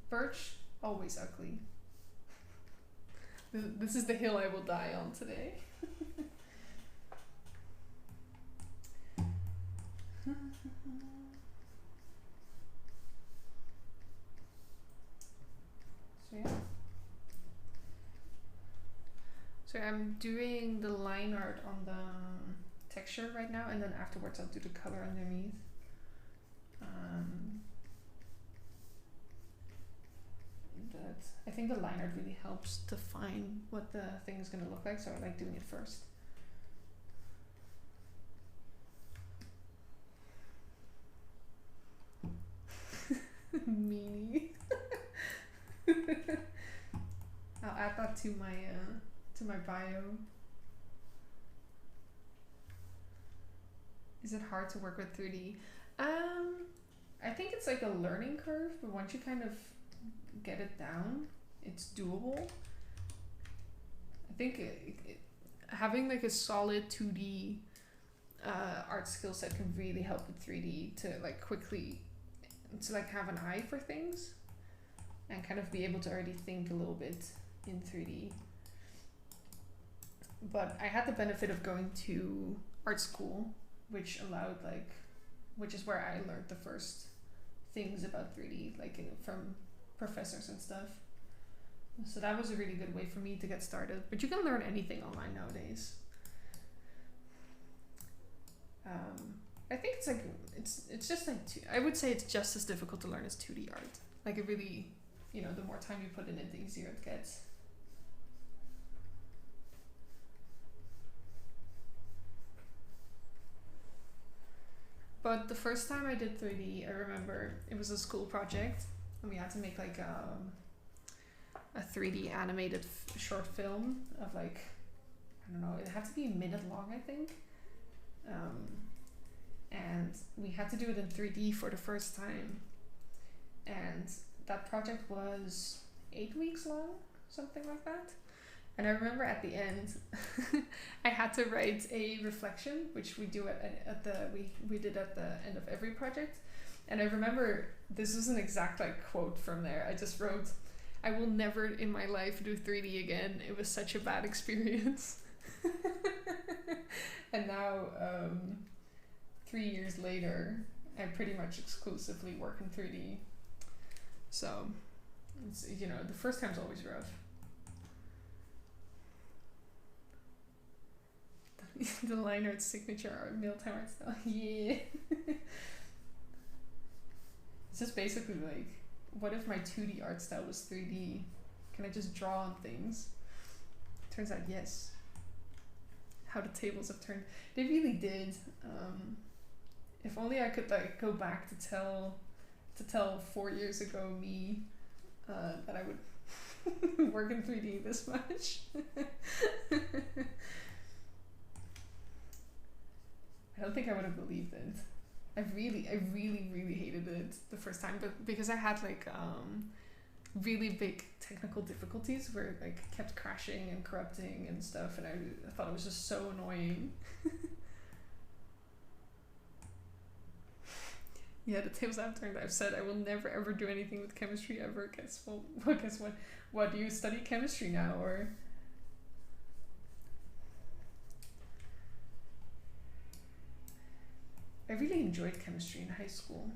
Birch, always ugly. This is the hill I will die on today. So yeah. So I'm doing the line art on the texture right now, and then afterwards I'll do the color underneath. I think the line art really helps define what the thing is going to look like, so I like doing it first. Meanie. I'll add that to my bio. Is it hard to work with 3D? I think it's like a learning curve, but once you kind of get it down, it's doable. I think having like a solid 2D art skill set can really help with 3D to like quickly have an eye for things and kind of be able to already think a little bit in 3D. But I had the benefit of going to art school, which is where I learned the first things about 3D, from professors and stuff. So that was a really good way for me to get started. But you can learn anything online nowadays. I think it's just like I would say it's just as difficult to learn as 2D art. Like it really, the more time you put in it, the easier it gets. But the first time I did 3D, I remember it was a school project, and we had to make like a 3D animated short film of like, I don't know, it had to be a minute long, I think. And we had to do it in 3D for the first time. And that project was 8 weeks long, something like that. And I remember at the end, I had to write a reflection, which we do we did at the end of every project. And I remember this was an exact quote from there. I just wrote, "I will never in my life do 3D again. It was such a bad experience." And now, 3 years later, I pretty much exclusively work in 3D. So, it's, the first time's always rough. The line art signature art, mealtime art style. Yeah. It's just basically like, what if my 2D art style was 3D? Can I just draw on things? Turns out yes. How the tables have turned. They really did. If only I could go back to tell 4 years ago me that I would work in 3D this much. I don't think I would have believed it. I really hated it the first time, but because I had really big technical difficulties where it kept crashing and corrupting and stuff, and I thought it was just so annoying. Yeah, the tables I've turned, I've said I will never ever do anything with chemistry ever. Guess what? What do you study chemistry now, or? I really enjoyed chemistry in high school,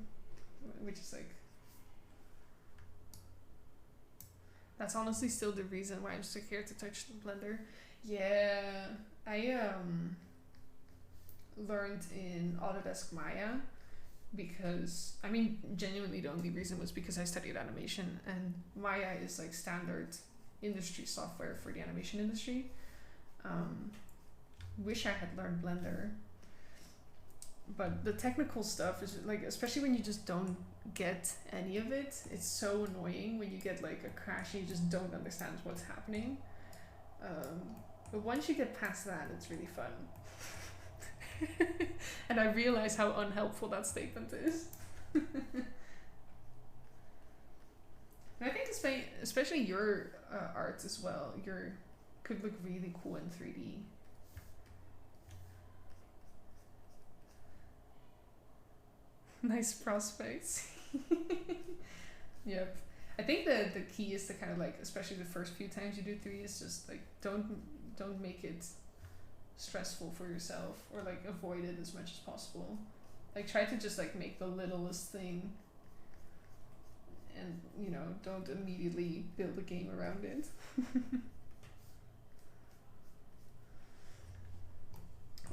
which is That's honestly still the reason why I'm so scared to touch the Blender. Yeah, I learned in Autodesk Maya because, I mean, genuinely the only reason was because I studied animation, and Maya is like standard industry software for the animation industry. Wish I had learned Blender, but the technical stuff is like, especially when you just don't get any of it, it's so annoying when you get like a crash and you just don't understand what's happening. But once you get past that, it's really fun. And I realize how unhelpful that statement is. And I think especially your art as well, could look really cool in 3D. Nice prospects. Yep. I think the key is to kind of like, especially the first few times you do 3D, is just like don't make it stressful for yourself, or like avoid it as much as possible. Like try to just like make the littlest thing, and you know, don't immediately build a game around it.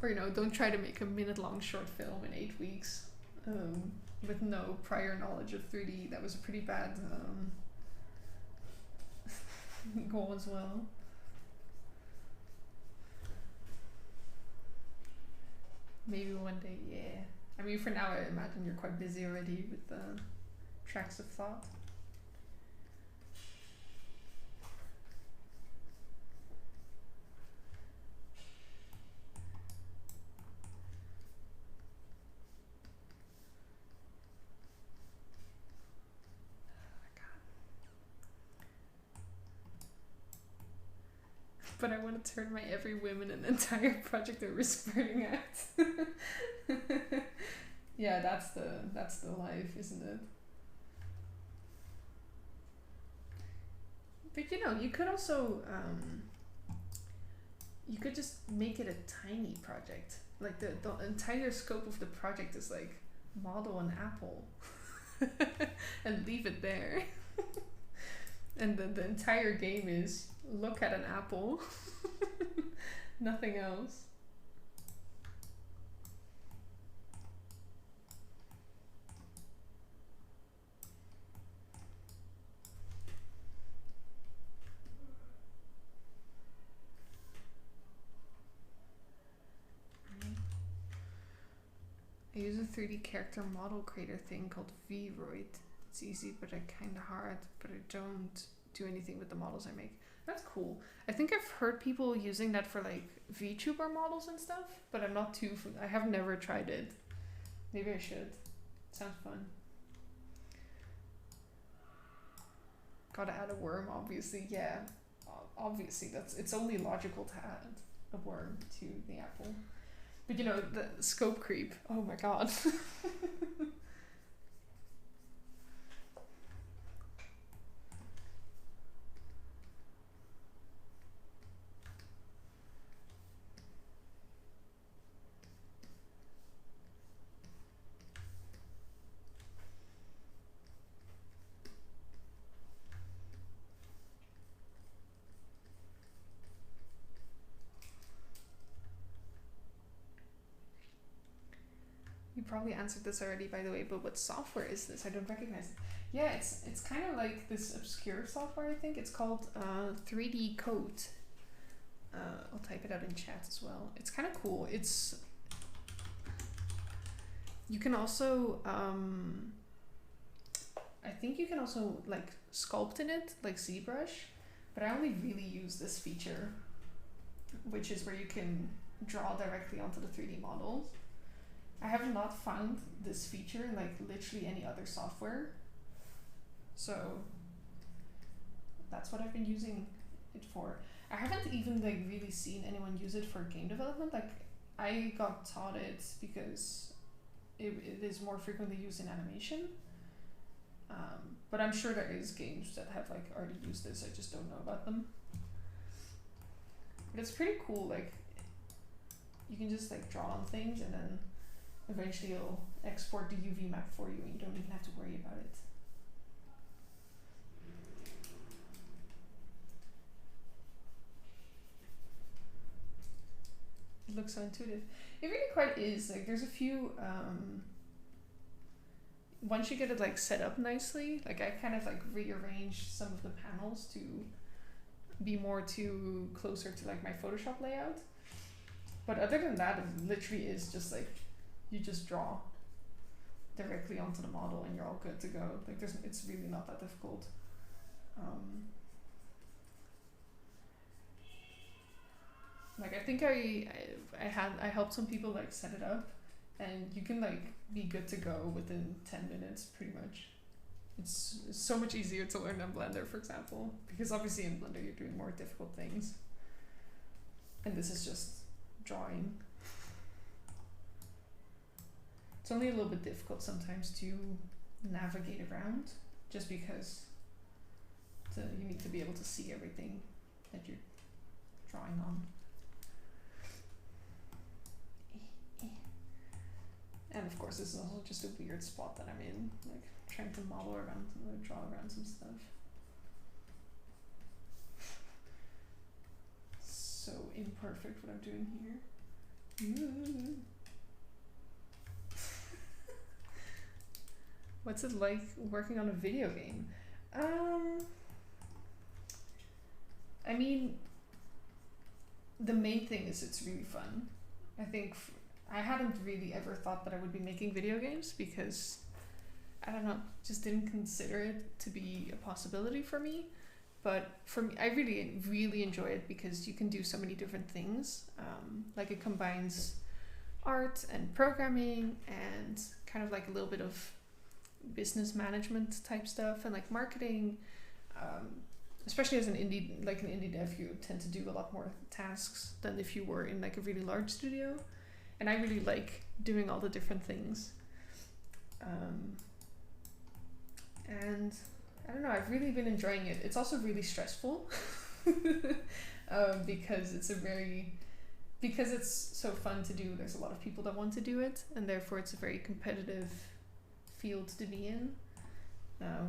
Or, you know, don't try to make a minute-long short film in 8 weeks with no prior knowledge of 3D. That was a pretty bad goal as well. Maybe one day, yeah. I mean, for now, I imagine you're quite busy already with the tracks of thought. But I want to turn my every whim in an entire project a risk burning act. Yeah, that's the life, isn't it? But you know, you could also you could just make it a tiny project. Like the entire scope of the project is like model an apple and leave it there. And the entire game is look at an apple. Nothing else. I use a 3D character model creator thing called Vroid. It's easy, but kind of hard, but I don't do anything with the models I make. That's cool. I think I've heard people using that for like VTuber models and stuff, but I'm not too, I have never tried it. Maybe I should. Sounds fun. Gotta add a worm, obviously. Yeah, obviously it's only logical to add a worm to the apple. But you know, the scope creep. Oh my god. You probably answered this already, by the way, but what software is this? I don't recognize it. Yeah, it's kind of like this obscure software, I think. It's called 3D Code. I'll type it out in chat as well. It's kind of cool. You can also, I think you can also like sculpt in it, like ZBrush, but I only really use this feature, which is where you can draw directly onto the 3D models. I have not found this feature in like literally any other software, so that's what I've been using it for. I haven't even like really seen anyone use it for game development. Like I got taught it because it is more frequently used in animation, but I'm sure there is games that have like already used this. I just don't know about them. But it's pretty cool. Like you can just like draw on things and then eventually it'll export the UV map for you and you don't even have to worry about it. looks so intuitive. It really quite is. Like there's a few once you get it like set up nicely, like I kind of like rearranged some of the panels to be more to closer to like my Photoshop layout. But other than that, it literally is just like you just draw directly onto the model and you're all good to go. Like it's really not that difficult. Like I think I helped some people like set it up, and you can like be good to go within 10 minutes pretty much. It's so much easier to learn than Blender, for example, because obviously in Blender you're doing more difficult things, and this is just drawing. It's only a little bit difficult sometimes to navigate around, just because you need to be able to see everything that you're drawing on. And of course, this is also just a weird spot that I'm in, like trying to model around, draw around some stuff. So imperfect what I'm doing here. What's it like working on a video game? I mean, the main thing is it's really fun. I think I hadn't really ever thought that I would be making video games because, I don't know, just didn't consider it to be a possibility for me. But for me, I really, really enjoy it because you can do so many different things. Like it combines art and programming and kind of like a little bit of business management type stuff and like marketing. Especially as an indie dev, you tend to do a lot more tasks than if you were in like a really large studio. And I really like doing all the different things. And I don't know, I've really been enjoying it. It's also really stressful because it's so fun to do. There's a lot of people that want to do it, and therefore it's a very competitive field to be in,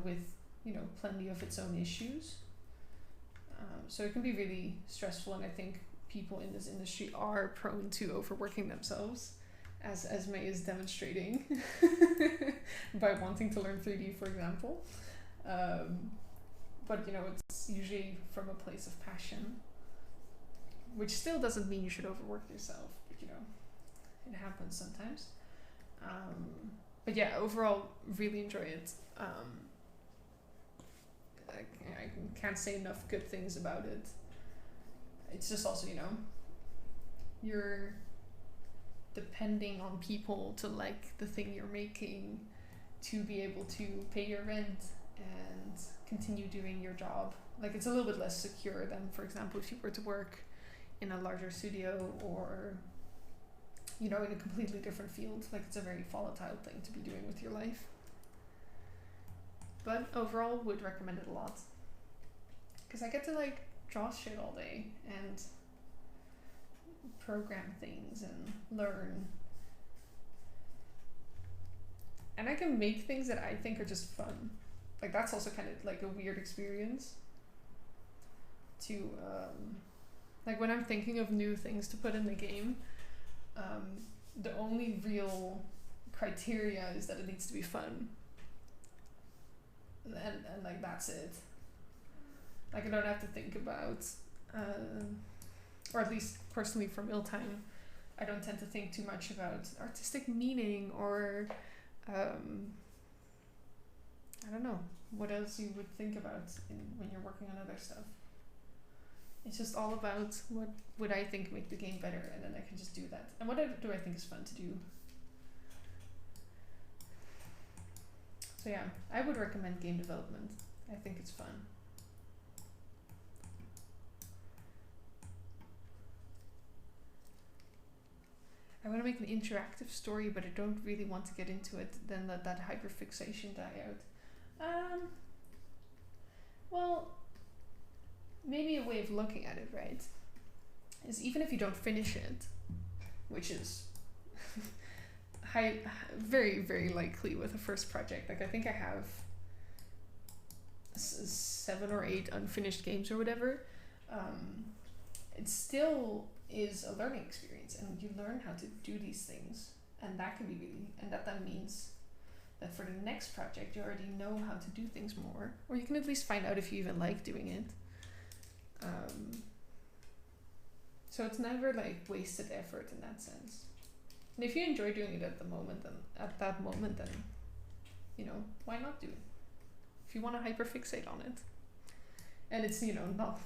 with, you know, plenty of its own issues. So it can be really stressful, and I think people in this industry are prone to overworking themselves, as May is demonstrating by wanting to learn 3D, for example. But you know, it's usually from a place of passion, which still doesn't mean you should overwork yourself, but you know, it happens sometimes. But yeah, overall, really enjoy it. I can't say enough good things about it. It's just also, you know, you're depending on people to like the thing you're making to be able to pay your rent and continue doing your job. Like it's a little bit less secure than, for example, if you were to work in a larger studio or, you know, in a completely different field. Like it's a very volatile thing to be doing with your life. But overall, would recommend it a lot. Because I get to like draw shit all day and program things and learn. And I can make things that I think are just fun. Like that's also kind of like a weird experience to, like when I'm thinking of new things to put in the game, the only real criteria is that it needs to be fun. And like that's it. Like I don't have to think about, or at least personally from Illtime, I don't tend to think too much about artistic meaning or, I don't know, what else you would think about when you're working on other stuff. It's just all about what would I think make the game better, and then I can just do that. And what do I think is fun to do? So yeah, I would recommend game development. I think it's fun. I want to make an interactive story, but I don't really want to get into it. Then let that hyperfixation die out. Well, maybe a way of looking at it, right, is even if you don't finish it, which is very, very likely with a first project. Like I think I have 7 or 8 unfinished games or whatever. It's still is a learning experience, and you learn how to do these things, and that can be really, and that means that for the next project you already know how to do things more, or you can at least find out if you even like doing it. So it's never like wasted effort in that sense. And if you enjoy doing it at that moment, then you know, why not do it? If you want to hyperfixate on it, and it's, you know, not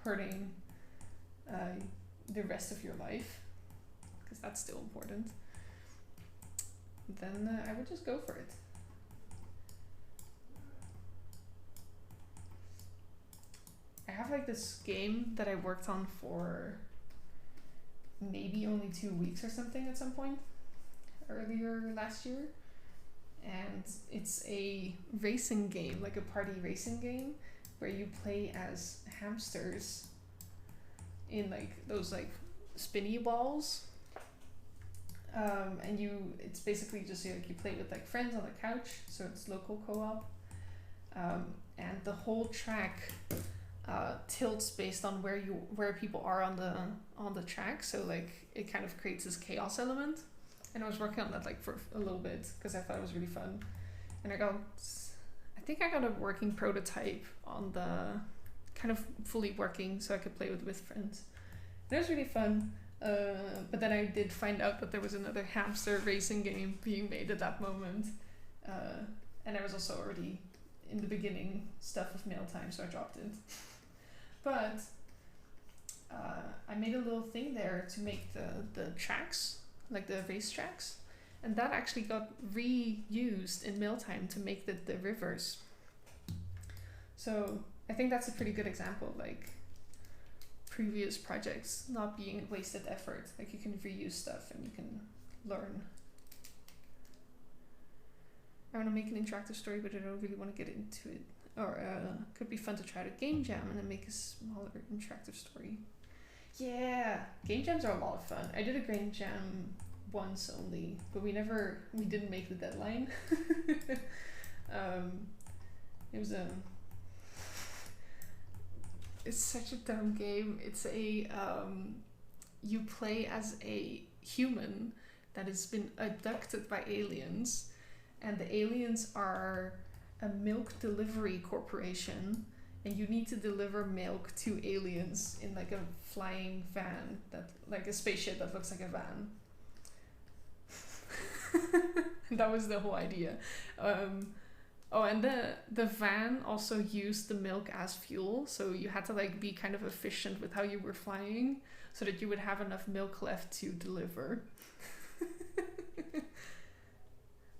hurting the rest of your life, because that's still important, then I would just go for it. I have like this game that I worked on for maybe only 2 weeks or something at some point earlier last year, and it's a racing game, like a party racing game, where you play as hamsters in like those like spinny balls, and it's basically just like you play with like friends on the couch, so it's local co-op, and the whole track tilts based on where people are on the track, so like it kind of creates this chaos element. And I was working on that like for a little bit because I thought it was really fun, and I think I got a working prototype on the kind of fully working, so I could play with friends. And it was really fun, but then I did find out that there was another hamster racing game being made at that moment, and I was also already in the beginning stuff of mail time, so I dropped it. But I made a little thing there to make the tracks, like the race tracks, and that actually got reused in mail time to make the rivers. So I think that's a pretty good example of like previous projects not being wasted effort. Like you can reuse stuff and you can learn. I want to make an interactive story, but I don't really want to get into it. Or could be fun to try to game jam and then make a smaller interactive story. Yeah, game jams are a lot of fun. I did a game jam once only, but we didn't make the deadline. It was it's such a dumb game. It's you play as a human that has been abducted by aliens, and the aliens are a milk delivery corporation, and you need to deliver milk to aliens in like a flying van, like a spaceship that looks like a van. That was the whole idea. And the van also used the milk as fuel, so you had to like be kind of efficient with how you were flying so that you would have enough milk left to deliver.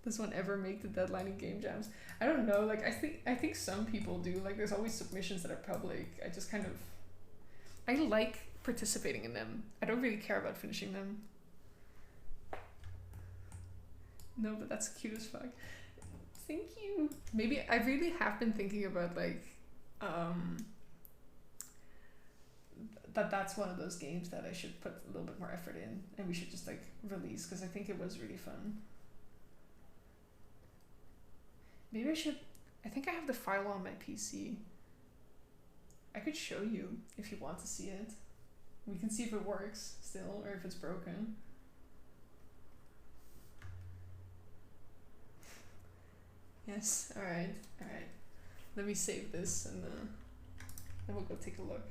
Does one ever make the deadline in game jams? I don't know, like I think some people do. Like there's always submissions that are public. I like participating in them. I don't really care about finishing them. No, but that's cute as fuck. Thank you. Maybe I really have been thinking about like that's one of those games that I should put a little bit more effort in, and we should just like release, because I think it was really fun. Maybe I think I have the file on my PC. I could show you if you want to see it. We can see if it works still or if it's broken. Yes, alright. Let me save this and then we'll go take a look.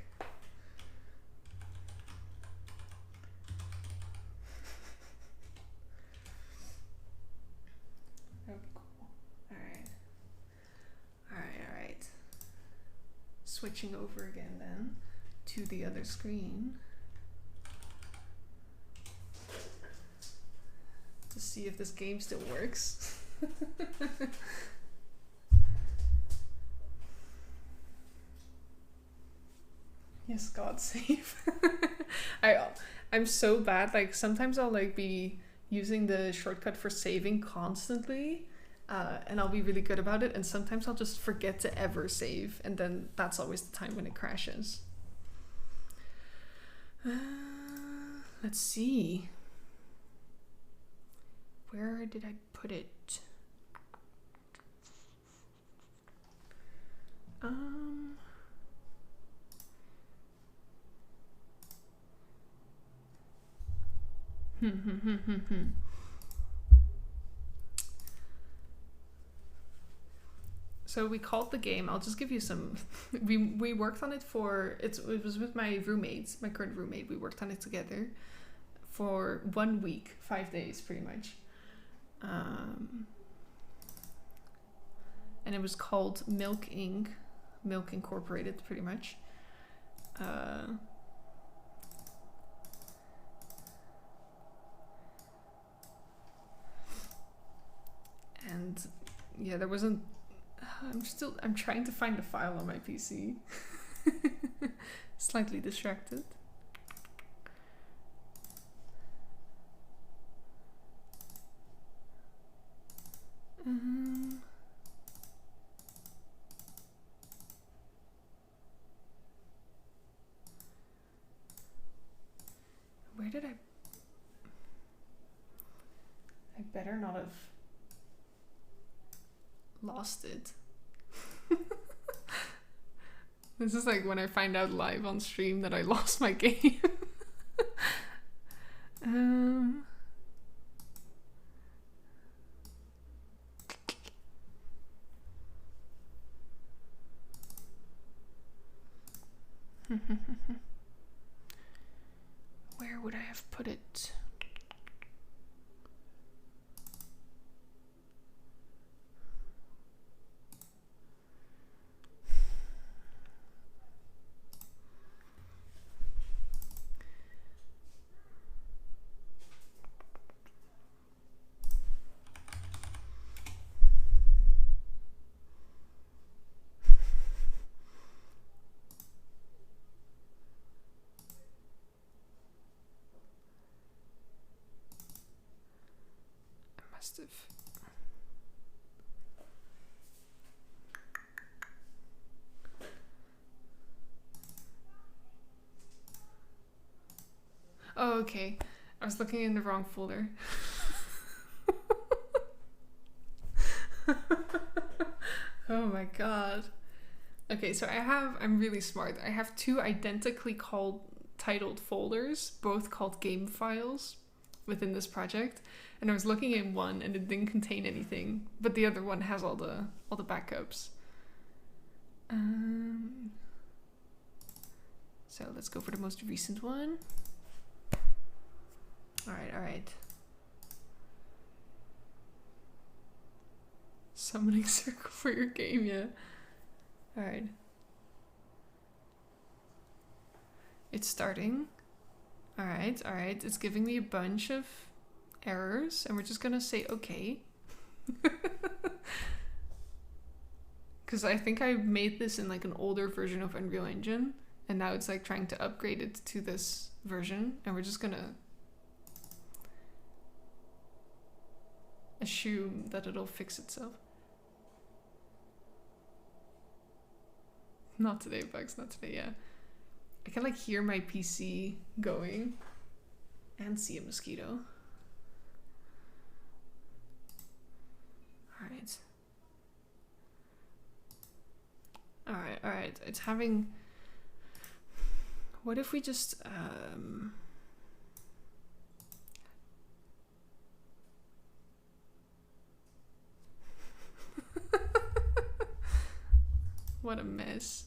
Oh, cool. Alright. Switching over again then to the other screen to see if this game still works. Yes, God save. I'm so bad. Like sometimes I'll like be using the shortcut for saving constantly, and I'll be really good about it, and sometimes I'll just forget to ever save, and then that's always the time when it crashes. Let's see. Where did I put it? So we called the game, I'll just give you some, we worked on it for, it was with my roommates, my current roommate, we worked on it together for 1 week, 5 days pretty much. And it was called Milk Inc., Milk Incorporated pretty much. And yeah, there wasn't, I'm trying to find the file on my PC. Slightly distracted. Where did I better not have lost it. This is like when I find out live on stream that I lost my game. Where would I have put it? Oh, okay. I was looking in the wrong folder. Oh my god. Okay, so I'm really smart. I have 2 identically titled folders, both called game files within this project. And I was looking in one and it didn't contain anything, but the other one has all the backups. So let's go for the most recent one. All right. Summoning circle for your game, yeah. All right. It's starting. All right. It's giving me a bunch of errors and we're just gonna say okay. Because I think I made this in like an older version of Unreal Engine and now it's like trying to upgrade it to this version and we're just gonna assume that it'll fix itself. Not today, Bugs, not today, yeah. I can like hear my PC going and see a mosquito. All right. It's having, what if we just, what a mess.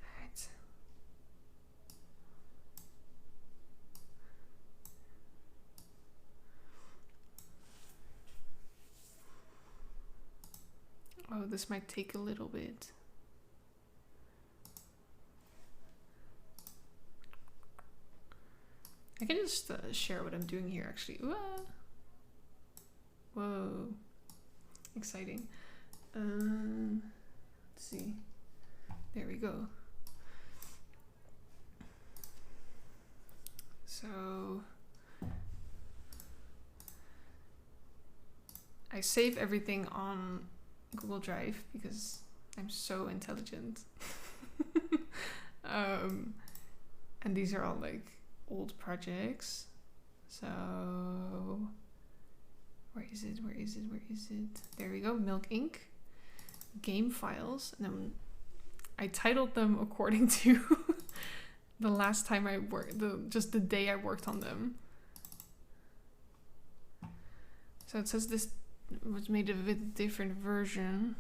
Alright. Oh, this might take a little bit. I can just share what I'm doing here actually. Ooh, ah. Whoa, exciting. Let's see. There we go. So I save everything on Google Drive because I'm so intelligent. And these are all like old projects. So where is it? There we go. Milk Inc. game files, and then I titled them according to the last time I worked, just the day I worked on them. So it says this was made of a different version.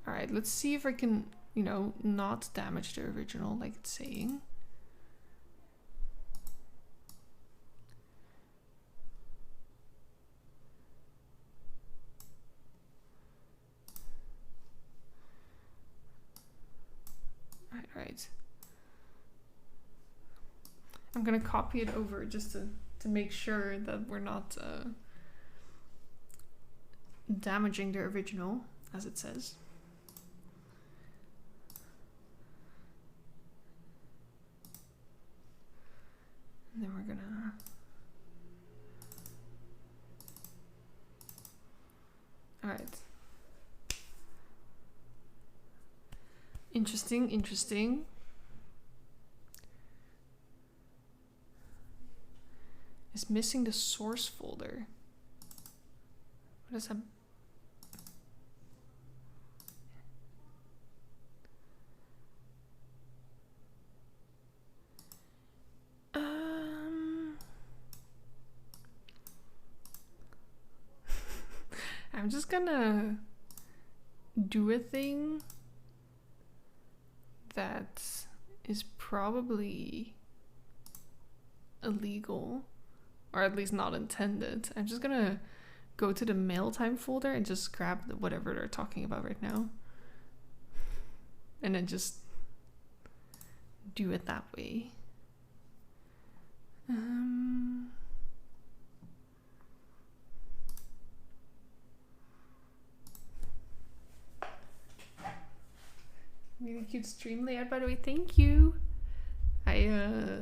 Alright, let's see if I can, you know, not damage the original like it's saying. Right. I'm gonna copy it over just to make sure that we're not damaging the original, as it says. And then we're gonna... Alright. Interesting, interesting. It's missing the source folder. What is that? I'm just gonna do a thing that is probably illegal, or at least not intended. I'm just gonna go to the mail time folder and just grab whatever they're talking about right now, and then just do it that way. Really cute stream layout, by the way. Thank you. I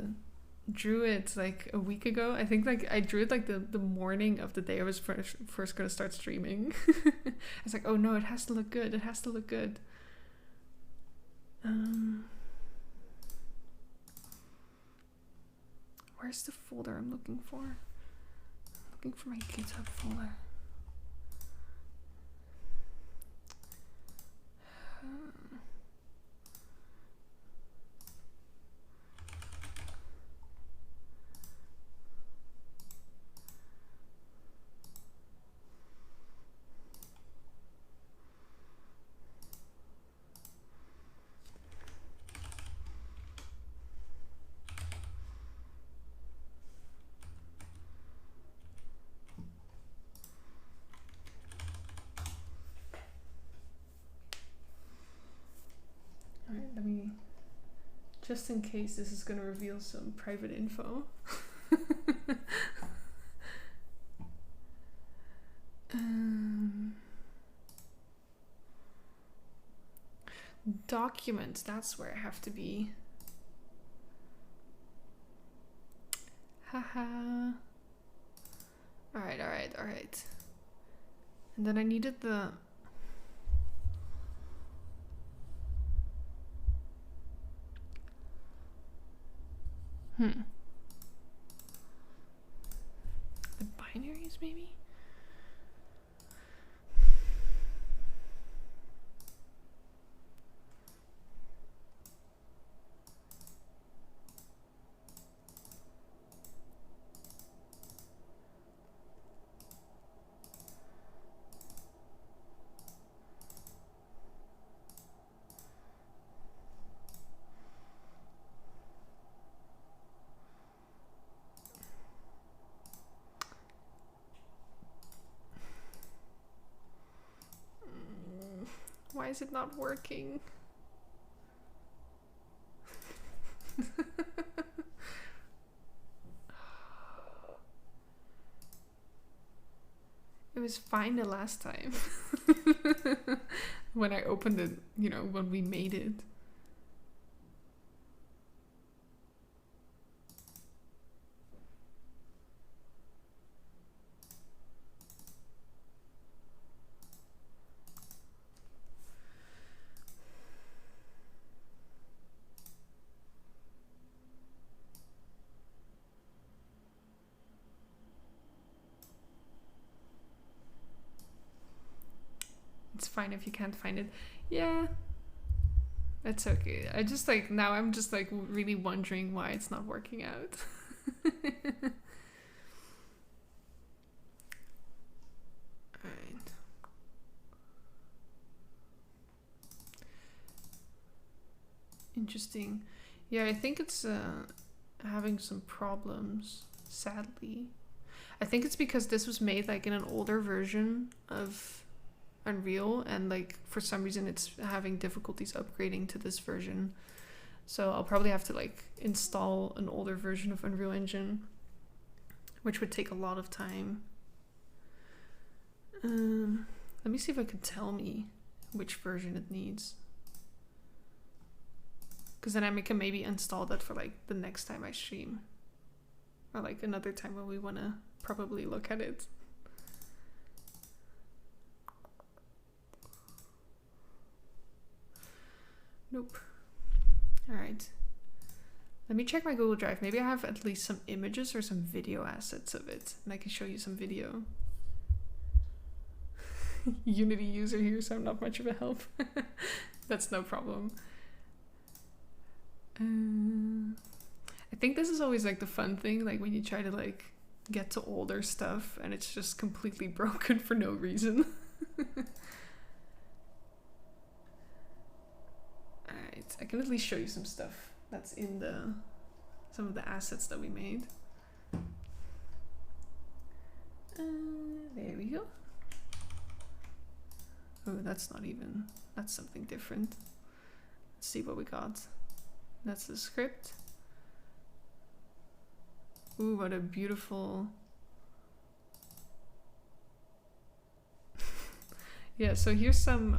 drew it like a week ago. I think like I drew it like the morning of the day I was first gonna start streaming. I was like, oh no, it has to look good. It has to look good. Where's the folder I'm looking for? I'm looking for my GitHub folder. Let me, just in case this is going to reveal some private info. Documents, that's where I have to be. Haha. Alright. And then I needed the... The binaries, maybe? Why is it not working? It was fine the last time. When I opened it, you know, when we made it. It's fine if you can't find it. Yeah, it's okay. I just like, now I'm just like really wondering why it's not working out. Alright. Interesting. Yeah, I think it's having some problems, sadly. I think it's because this was made like in an older version of Unreal, and like for some reason it's having difficulties upgrading to this version. So I'll probably have to like install an older version of Unreal Engine, which would take a lot of time. Let me see if I can tell me which version it needs. Because then I can maybe install that for like the next time I stream. Or like another time when we want to probably look at it. Nope. Alright. Let me check my Google Drive. Maybe I have at least some images or some video assets of it. And I can show you some video. Unity user here, so I'm not much of a help. That's no problem. I think this is always like the fun thing, like when you try to like get to older stuff and it's just completely broken for no reason. Alright, I can at least show you some stuff that's in some of the assets that we made. There we go. Oh, that's not even, that's something different. Let's see what we got. That's the script. Ooh, what a beautiful... Yeah, so here's some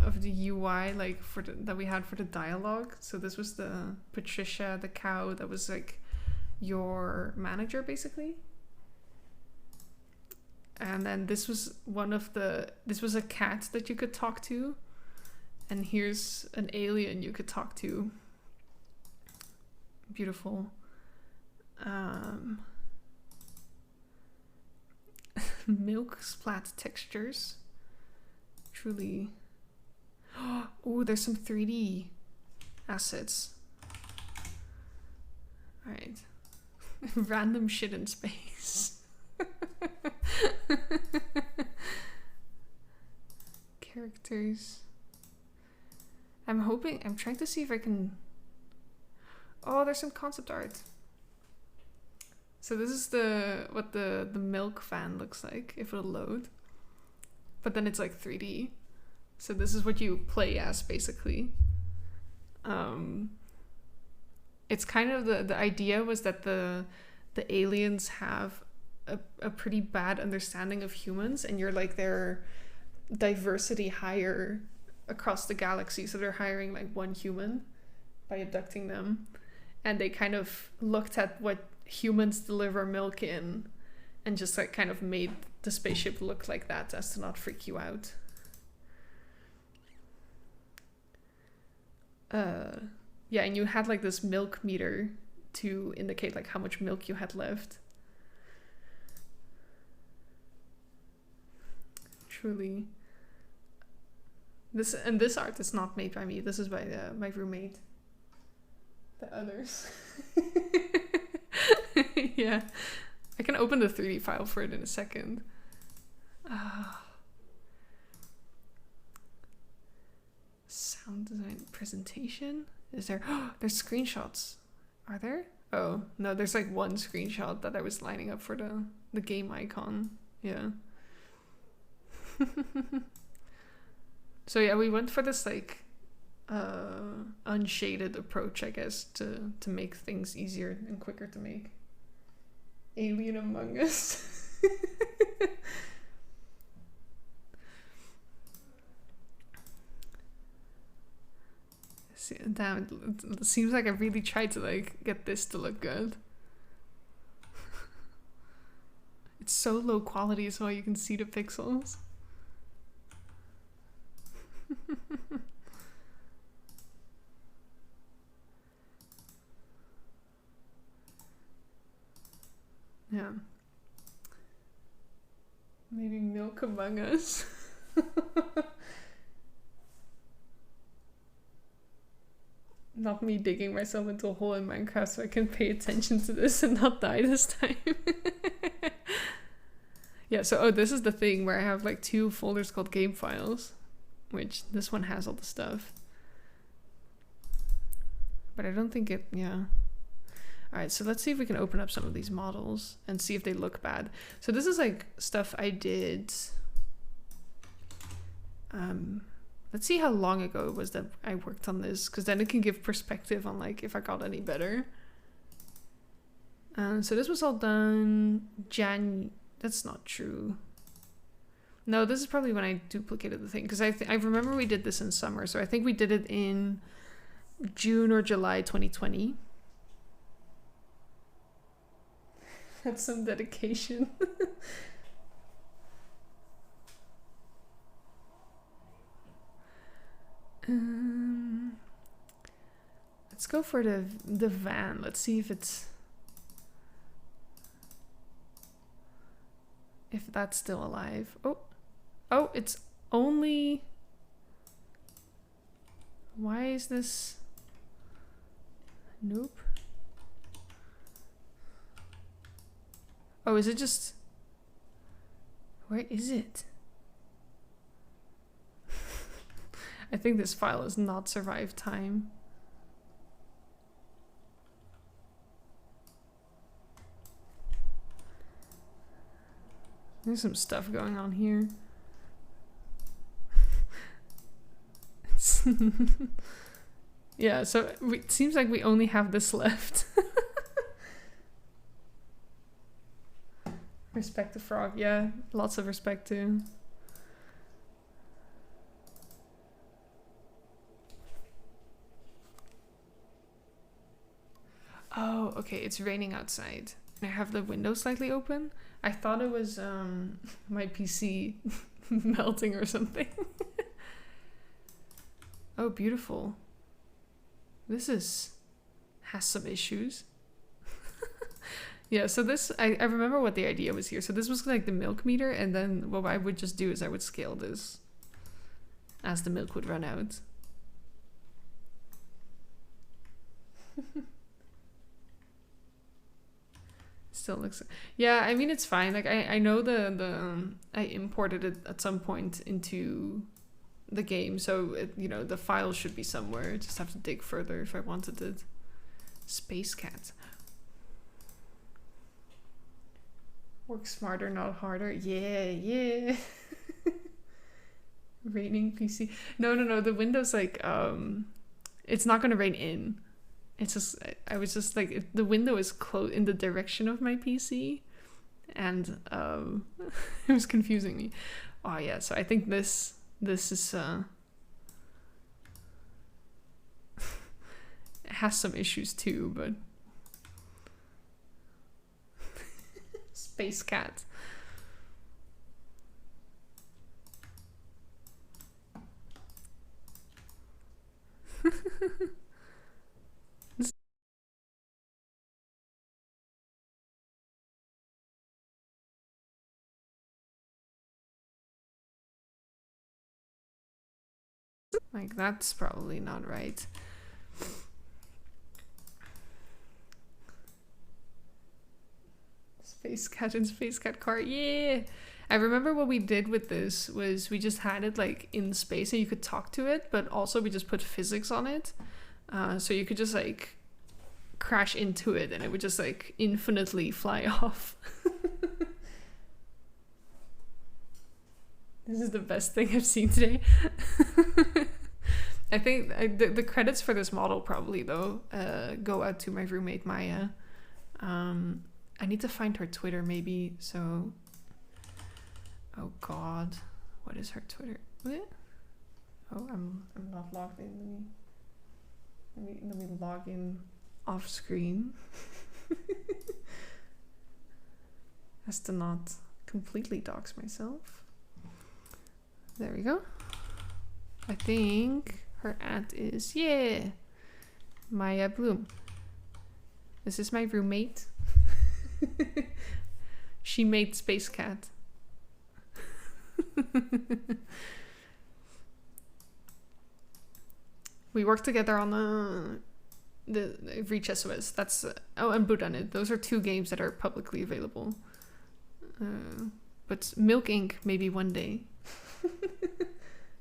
of the UI like that we had for the dialogue. So this was the Patricia, the cow, that was like your manager basically. And then this was this was a cat that you could talk to. And here's an alien you could talk to. Beautiful. Milk splat textures. Truly. Oh, there's some 3D assets. Alright. Random shit in space. Characters. I'm trying to see if I can... Oh, there's some concept art. So this is what the milk fan looks like, if it'll load. But then it's like 3D. So this is what you play as, basically. It's kind of the idea was that the aliens have a pretty bad understanding of humans, and you're like their diversity hire across the galaxy. So they're hiring like one human by abducting them. And they kind of looked at what humans deliver milk in and just like kind of made the spaceship look like that as to not freak you out. Yeah, and you had like this milk meter to indicate like how much milk you had left. Truly. This art is not made by me. This is by my roommate. The others. Yeah. I can open the 3D file for it in a second. Sound design presentation? Is there... there's screenshots. Are there? Oh, no, there's like one screenshot that I was lining up for the game icon. Yeah. So yeah, we went for this like unshaded approach, I guess, to make things easier and quicker to make. Alien Among Us. See, damn, it seems like I really tried to like get this to look good. It's so low quality as well, you can see the pixels. Yeah. Maybe Milk Among Us. Not me digging myself into a hole in Minecraft so I can pay attention to this and not die this time. Yeah, so oh, this is the thing where I have like 2 folders called game files, which this one has all the stuff. But I don't think it, yeah. All right, so let's see if we can open up some of these models and see if they look bad. So this is like stuff I did. Let's see how long ago it was that I worked on this, because then it can give perspective on like if I got any better. So this was all done that's not true. No, this is probably when I duplicated the thing, because I remember we did this in summer, so I think we did it in June or July 2020. That's some dedication. Let's go for the van. Let's see if that's still alive. Oh, it's only. Why is this? Nope. Oh, is it just? Where is it? I think this file has not survived time. There's some stuff going on here. Yeah, so it seems like we only have this left. Respect the frog, yeah, lots of respect too. Oh, okay, it's raining outside. I have the window slightly open. I thought it was my PC melting or something. Oh, beautiful. This has some issues. Yeah, so this, I remember what the idea was here. So this was like the milk meter, and then what I would just do is I would scale this as the milk would run out. Still looks, yeah, I mean, it's fine. Like I know I imported it at some point into the game, so it, you know, the file should be somewhere. I just have to dig further if I wanted it. Space cat. Work smarter, not harder. Yeah. Raining PC. No. The window's like, it's not gonna rain in. It's just, I was just like, the window is close in the direction of my PC, and it was confusing me. Oh yeah, so I think this is it has some issues too, but space cat. Like, that's probably not right. Space cat and space cat car, yeah! I remember what we did with this was we just had it like in space and you could talk to it, but also we just put physics on it. So you could just like crash into it and it would just like infinitely fly off. This is the best thing I've seen today. I think the credits for this model probably, though, go out to my roommate, Maya. I need to find her Twitter, maybe, so... Oh, God. What is her Twitter? What? Oh, I'm not logged in. Let me log in off screen. As to not completely dox myself. There we go. I think her @ is, yeah, Maya Bloom. This is my roommate. She made Space Cat. We worked together on the Reach SOS. That's oh, and Budanit. Those are 2 games that are publicly available. But Milk Inc. maybe one day.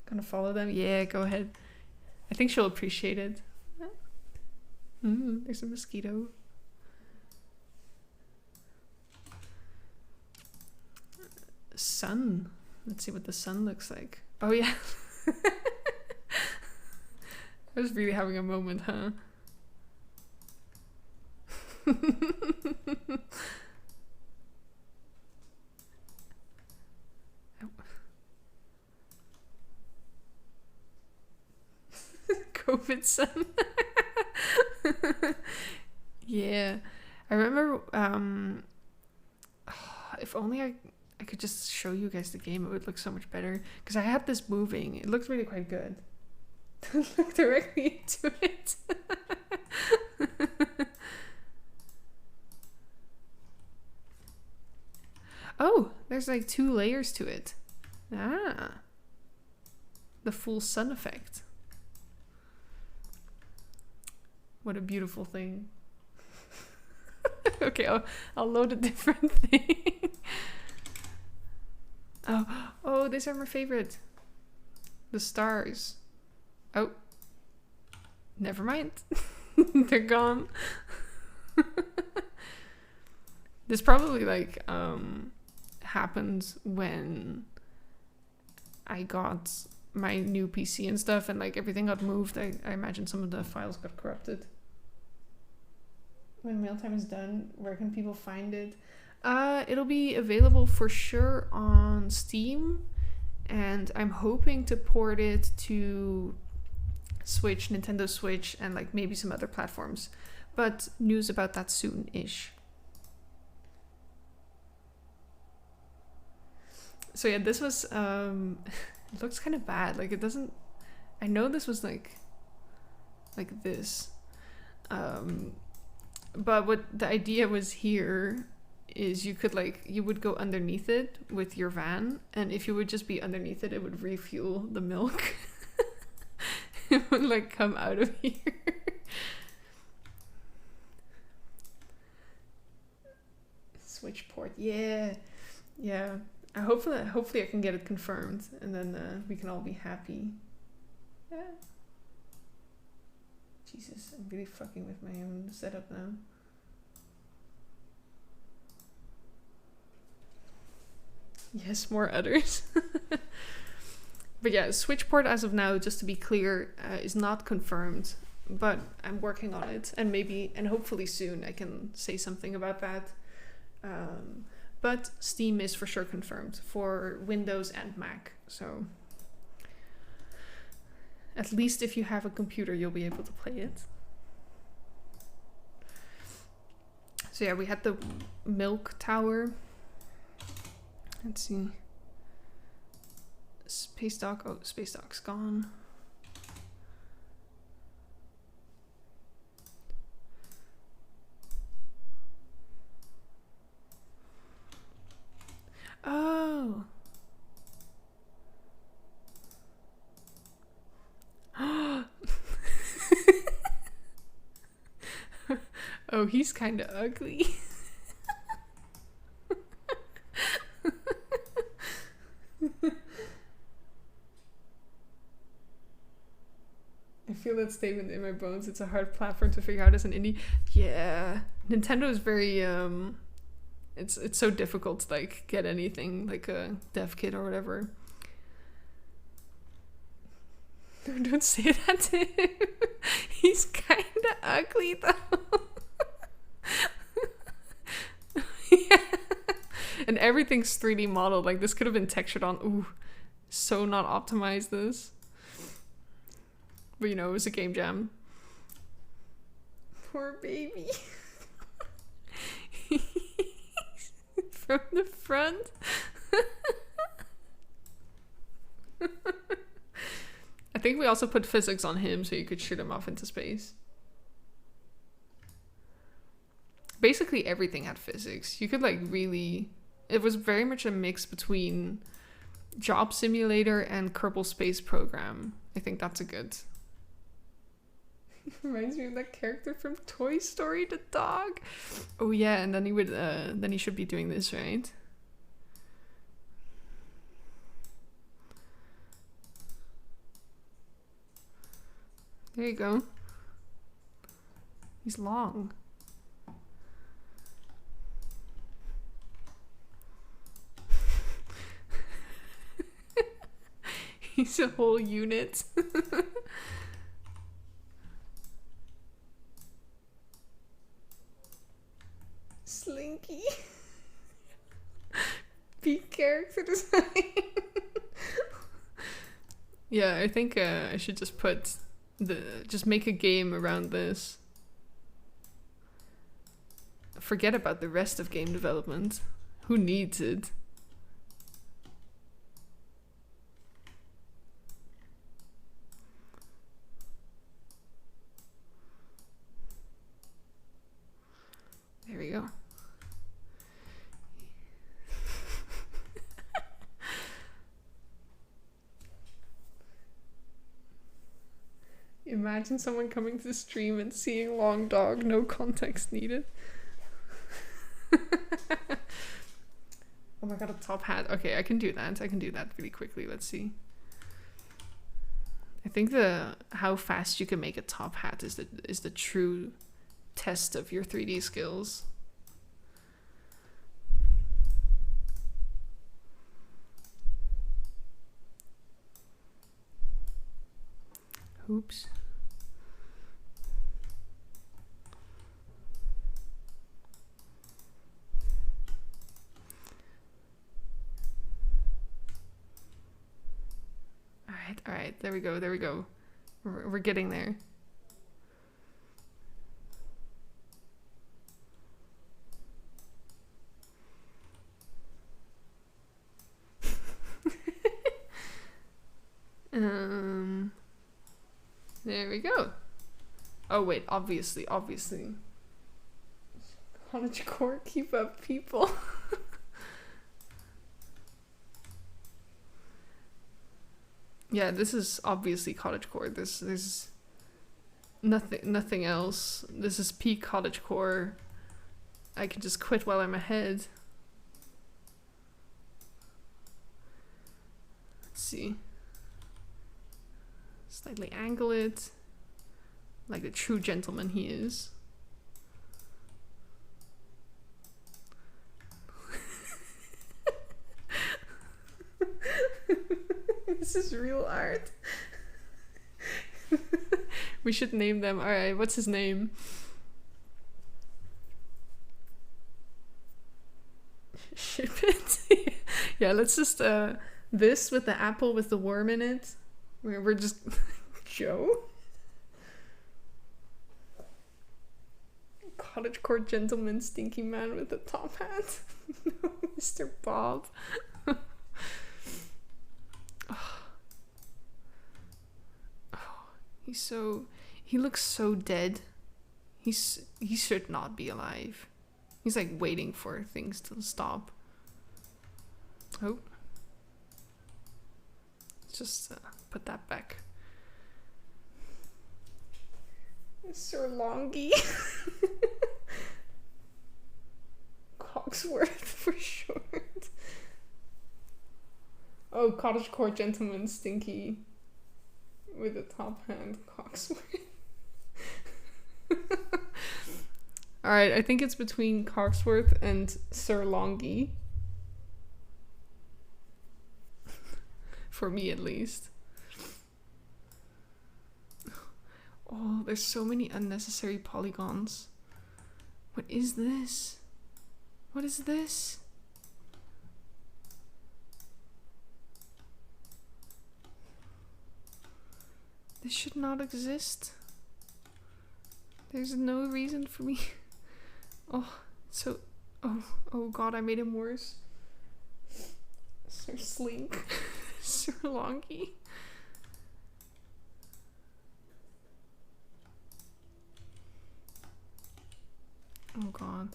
Gonna follow them? Yeah, go ahead. I think she'll appreciate it. There's a mosquito. Sun. Let's see what the sun looks like. Oh yeah. I was really having a moment, huh? COVID sun. Yeah. I remember if only I could just show you guys the game, it would look so much better. Because I had this moving. It looked really quite good. Don't look directly into it. Oh, there's like 2 layers to it. Ah. The full sun effect. What a beautiful thing. Okay, I'll load a different thing. Oh, these are my favorite. The stars. Oh. Never mind. They're gone. This probably like happened when I got my new PC and stuff, and like everything got moved. I imagine some of the files got corrupted. When mail time is done, where can people find it? It'll be available for sure on Steam, and I'm hoping to port it to Switch, Nintendo Switch, and like maybe some other platforms. But news about that soon-ish. So yeah, this was it looks kind of bad. Like it doesn't. I know this was like this. But what the idea was here is you would go underneath it with your van, and if you would just be underneath it, it would refuel the milk. It would like come out of here. Switch port, yeah. Hopefully I can get it confirmed, and then we can all be happy. Yeah. Jesus, I'm really fucking with my own setup now. Yes, more others. But yeah, switch port as of now, just to be clear, is not confirmed, but I'm working on it, and hopefully soon I can say something about that. But Steam is for sure confirmed for Windows and Mac, so at least if you have a computer, you'll be able to play it. So yeah, we had the milk tower. Let's see. Space Dock. Oh, Space Dock's gone. Oh. Oh, he's kind of ugly. I feel that statement in my bones. It's a hard platform to figure out as an indie. Yeah, Nintendo is very it's so difficult to like get anything like a dev kit or whatever. No, don't say that to him. He's kind of ugly though. Yeah. And everything's 3D modeled. Like this could have been textured on. Ooh, so not optimized this. But you know, it was a game jam. Poor baby. From the front. I think we also put physics on him so you could shoot him off into space. Basically everything had physics. You could like really... It was very much a mix between Job Simulator and Kerbal Space Program. I think that's a good... Reminds me of that character from Toy Story, the dog. Oh yeah, and then he would then he should be doing this, right? There you go. He's long. He's a whole unit. Slinky. Peak character design. Yeah, I think I should just just make a game around this. Forget about the rest of game development. Who needs it? There we go. Imagine someone coming to the stream and seeing long dog, no context needed. Oh my god, a top hat. Okay, I can do that. I can do that really quickly. Let's see. I think how fast you can make a top hat is the true test of your 3D skills. Oops. All right, there we go, there we go. We're getting there. There we go. Oh wait, obviously. Cottagecore, keep up, people. Yeah, this is obviously cottagecore. This is nothing else. This is peak cottagecore. I can just quit while I'm ahead. Let's see. Slightly angle it, like the true gentleman he is. This is real art. We should name them. Alright, what's his name? Ship it. Yeah, let's just this with the apple with the worm in it. We're just Joe? Cottagecore gentleman stinky man with a top hat. No, Mr. Bob. He looks so dead. He should not be alive. He's like waiting for things to stop. Oh. Let's just put that back. Sir Longy. Cogsworth for short. Oh, cottagecore gentleman stinky with a top hand, Cogsworth. Alright, I think it's between Cogsworth and Sir Longy. For me at least. Oh, there's so many unnecessary polygons. What is this? What is this? This should not exist. There's no reason for me. Oh, so... Oh god, I made him worse. Sir Slink. Sir Longy. Oh god.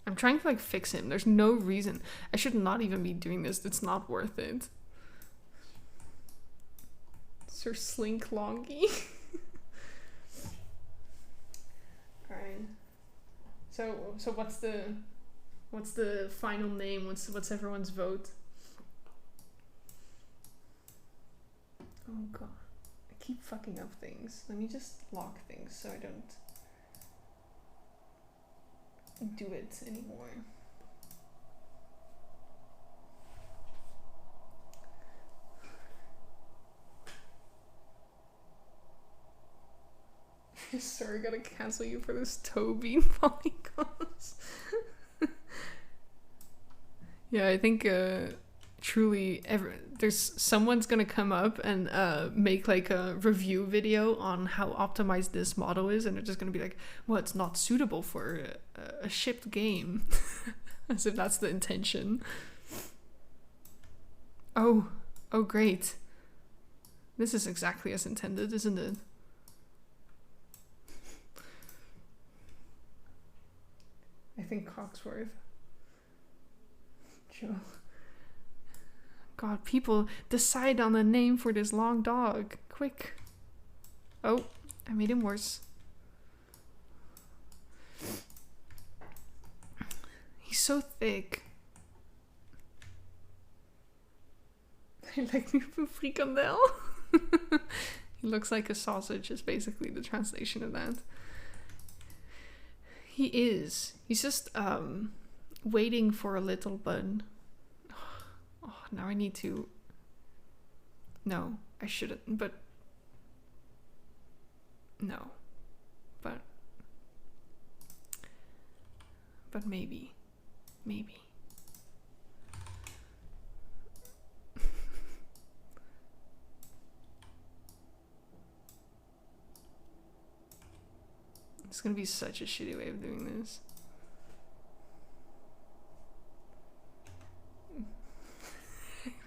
I'm trying to like fix him. There's no reason. I should not even be doing this. It's not worth it. Sir Slink Longy. So what's the final name? What's everyone's vote? Oh god. I keep fucking up things. Let me just lock things so I don't do it anymore. Sorry, gotta cancel you for this toe bean polygons. Yeah, I think truly there's someone's gonna come up and make like a review video on how optimized this model is, and they're just gonna be like, well, it's not suitable for a shipped game. As if that's the intention. Oh great. This is exactly as intended, isn't it? I think Cogsworth. Joe. God, people, decide on a name for this long dog. Quick. Oh, I made him worse. He's so thick. I like me from frikandel. He looks like a sausage is basically the translation of that. He is. He's just waiting for a little bun. Oh, now I need to... No, I shouldn't, but... No. But maybe. Maybe. It's gonna be such a shitty way of doing this.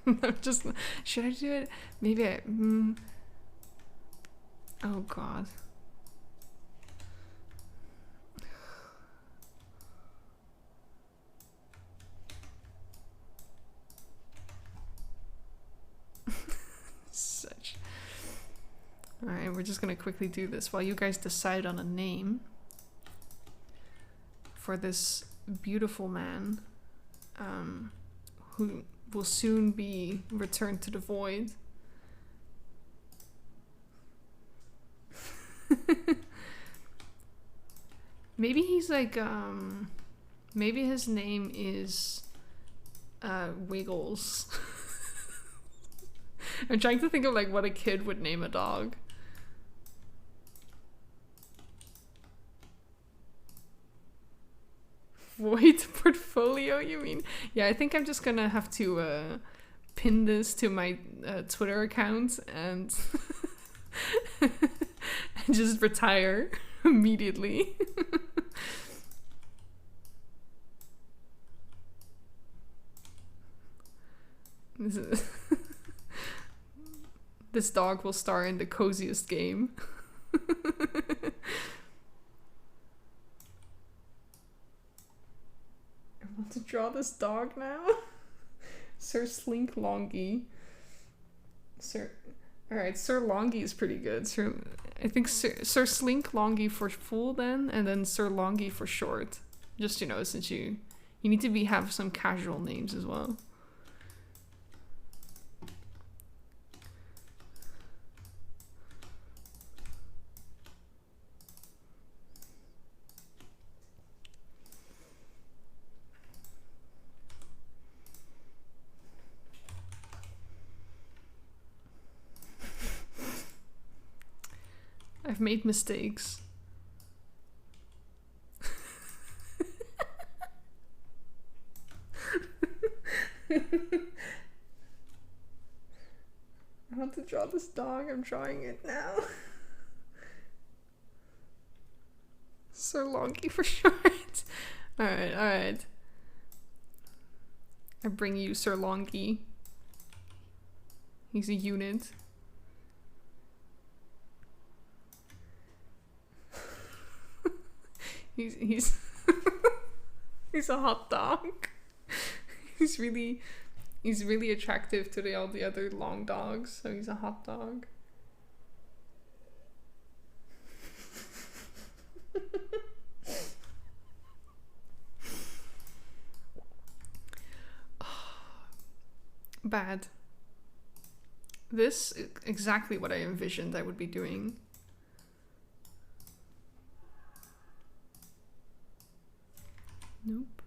I'm just... Should I do it? Maybe I... Oh god. Such... Alright, we're just gonna quickly do this while you guys decide on a name for this beautiful man who will soon be returned to the void. Maybe he's like, maybe his name is Wiggles. I'm trying to think of like what a kid would name a dog. Void portfolio, you mean? Yeah, I think I'm just gonna have to pin this to my Twitter account and and just retire immediately. This dog will star in the coziest game. I want to draw this dog now. Sir Slink Longy. Sir... Alright, Sir Longy is pretty good. I think Sir Slink Longy for full then, and then Sir Longy for short. Just, you know, since you need to have some casual names as well. I've made mistakes. I want to draw this dog. I'm drawing it now. Sir Longy for short. Alright, alright. I bring you Sir Longy. He's a unit. He's he's a hot dog. He's really attractive to all the other long dogs, so he's a hot dog. bad. This is exactly what I envisioned I would be doing. Nope.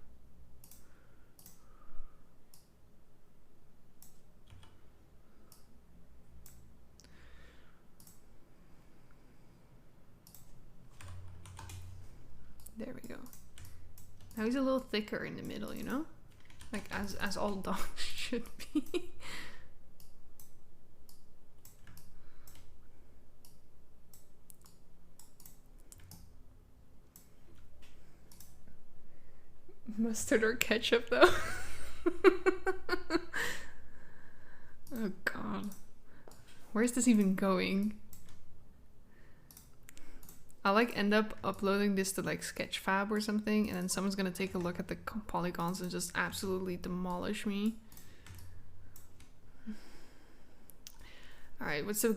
There we go. Now he's a little thicker in the middle, you know? Like as all dogs should be. Mustard or ketchup though? Oh god. Where's this even going? I'll like end up uploading this to like Sketchfab or something, and then someone's gonna take a look at the polygons and just absolutely demolish me. Alright, what's a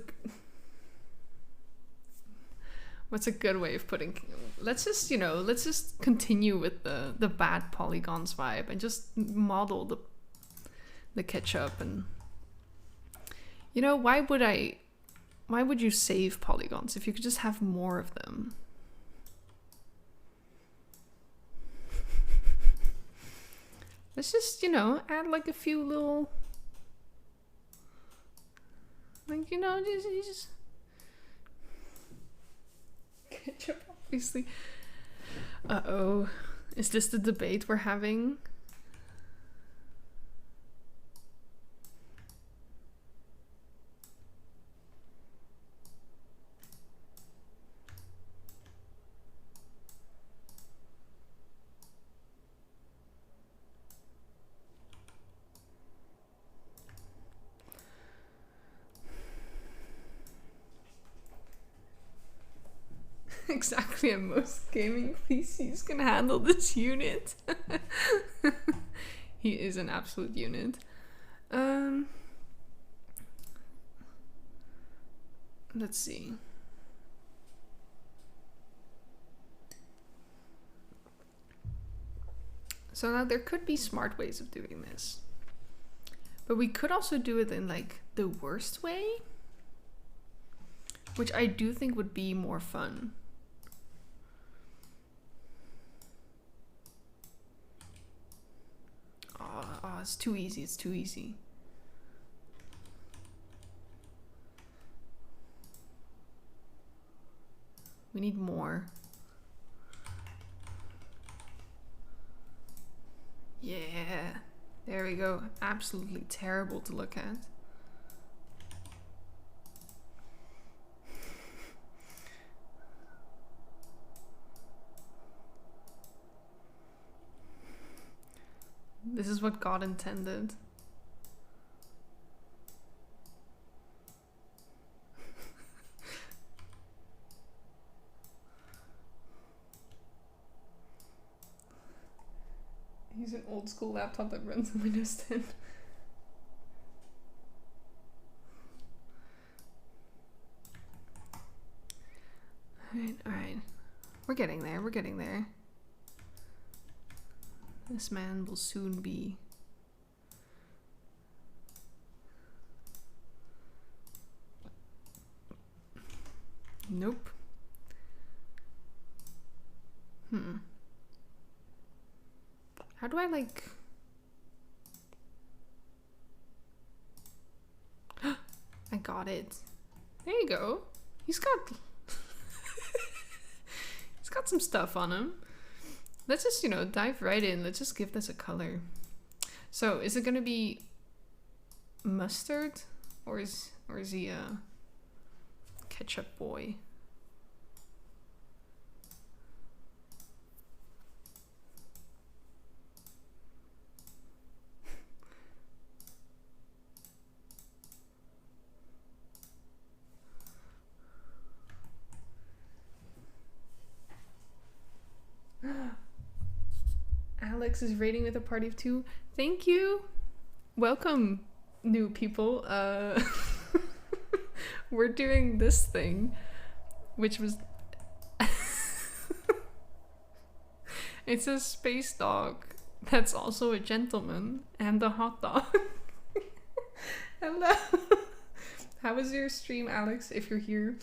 good way of putting... Let's just, you know, let's just continue with the bad polygons vibe and just model the ketchup. And you know, why would you save polygons if you could just have more of them? Let's just, you know, add like a few little, like, you know, just ketchup, obviously. Uh-oh. Is this the debate we're having? Exactly, and most gaming PCs can handle this unit. He is an absolute unit. Let's see. So now there could be smart ways of doing this, but we could also do it in like the worst way, which I do think would be more fun. Oh, it's too easy, it's too easy. We need more. Yeah, there we go. Absolutely terrible to look at. This is what God intended. Use an old school laptop that runs on Windows 10. Alright. We're getting there, we're getting there. This man will soon be. Nope. How do I like... I got it. There you go. He's got... He's got some stuff on him. Let's just, you know, dive right in. Let's just give this a color. So, is it gonna be mustard? Or is he a ketchup boy? Alex is rating with a party of 2. Thank you. Welcome, new people. We're doing this thing, which was... It's a space dog that's also a gentleman and a hot dog. Hello. How was your stream, Alex, if you're here?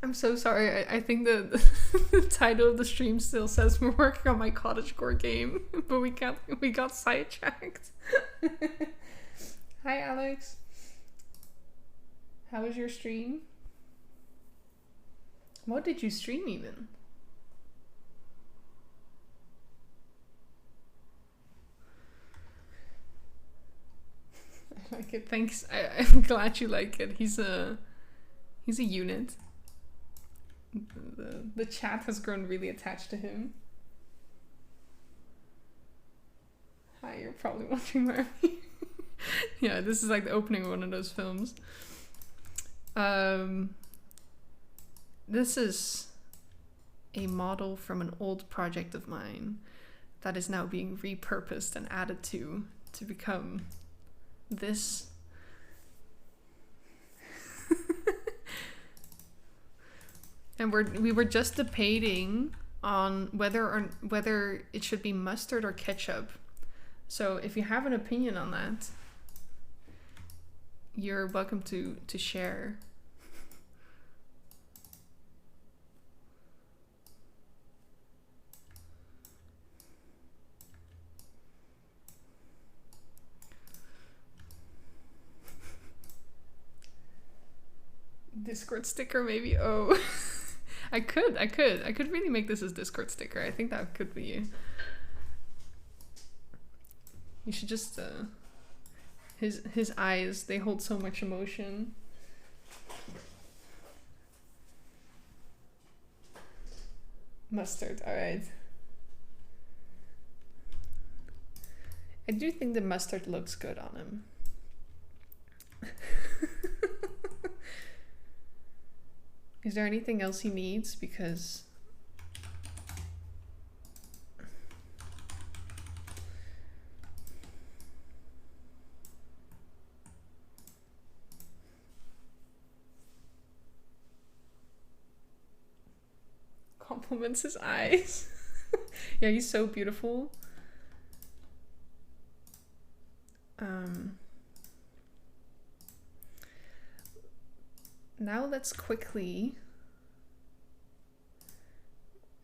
I'm so sorry. I think the title of the stream still says we're working on my cottagecore game, but we got sidetracked. Hi, Alex. How was your stream? What did you stream even? I like it. Thanks. I'm glad you like it. He's a unit. The chat has grown really attached to him. Hi, you're probably watching Barbie. Yeah, this is like the opening of one of those films. This is a model from an old project of mine that is now being repurposed and added to become this. And we were just debating on whether it should be mustard or ketchup. So if you have an opinion on that, you're welcome to share. Discord sticker maybe? Oh. I could really make this as Discord sticker. I think that could be. You should just his eyes, they hold so much emotion. Mustard, all right. I do think the mustard looks good on him. Is there anything else he needs? Because compliments his eyes. Yeah, he's so beautiful. Now let's quickly.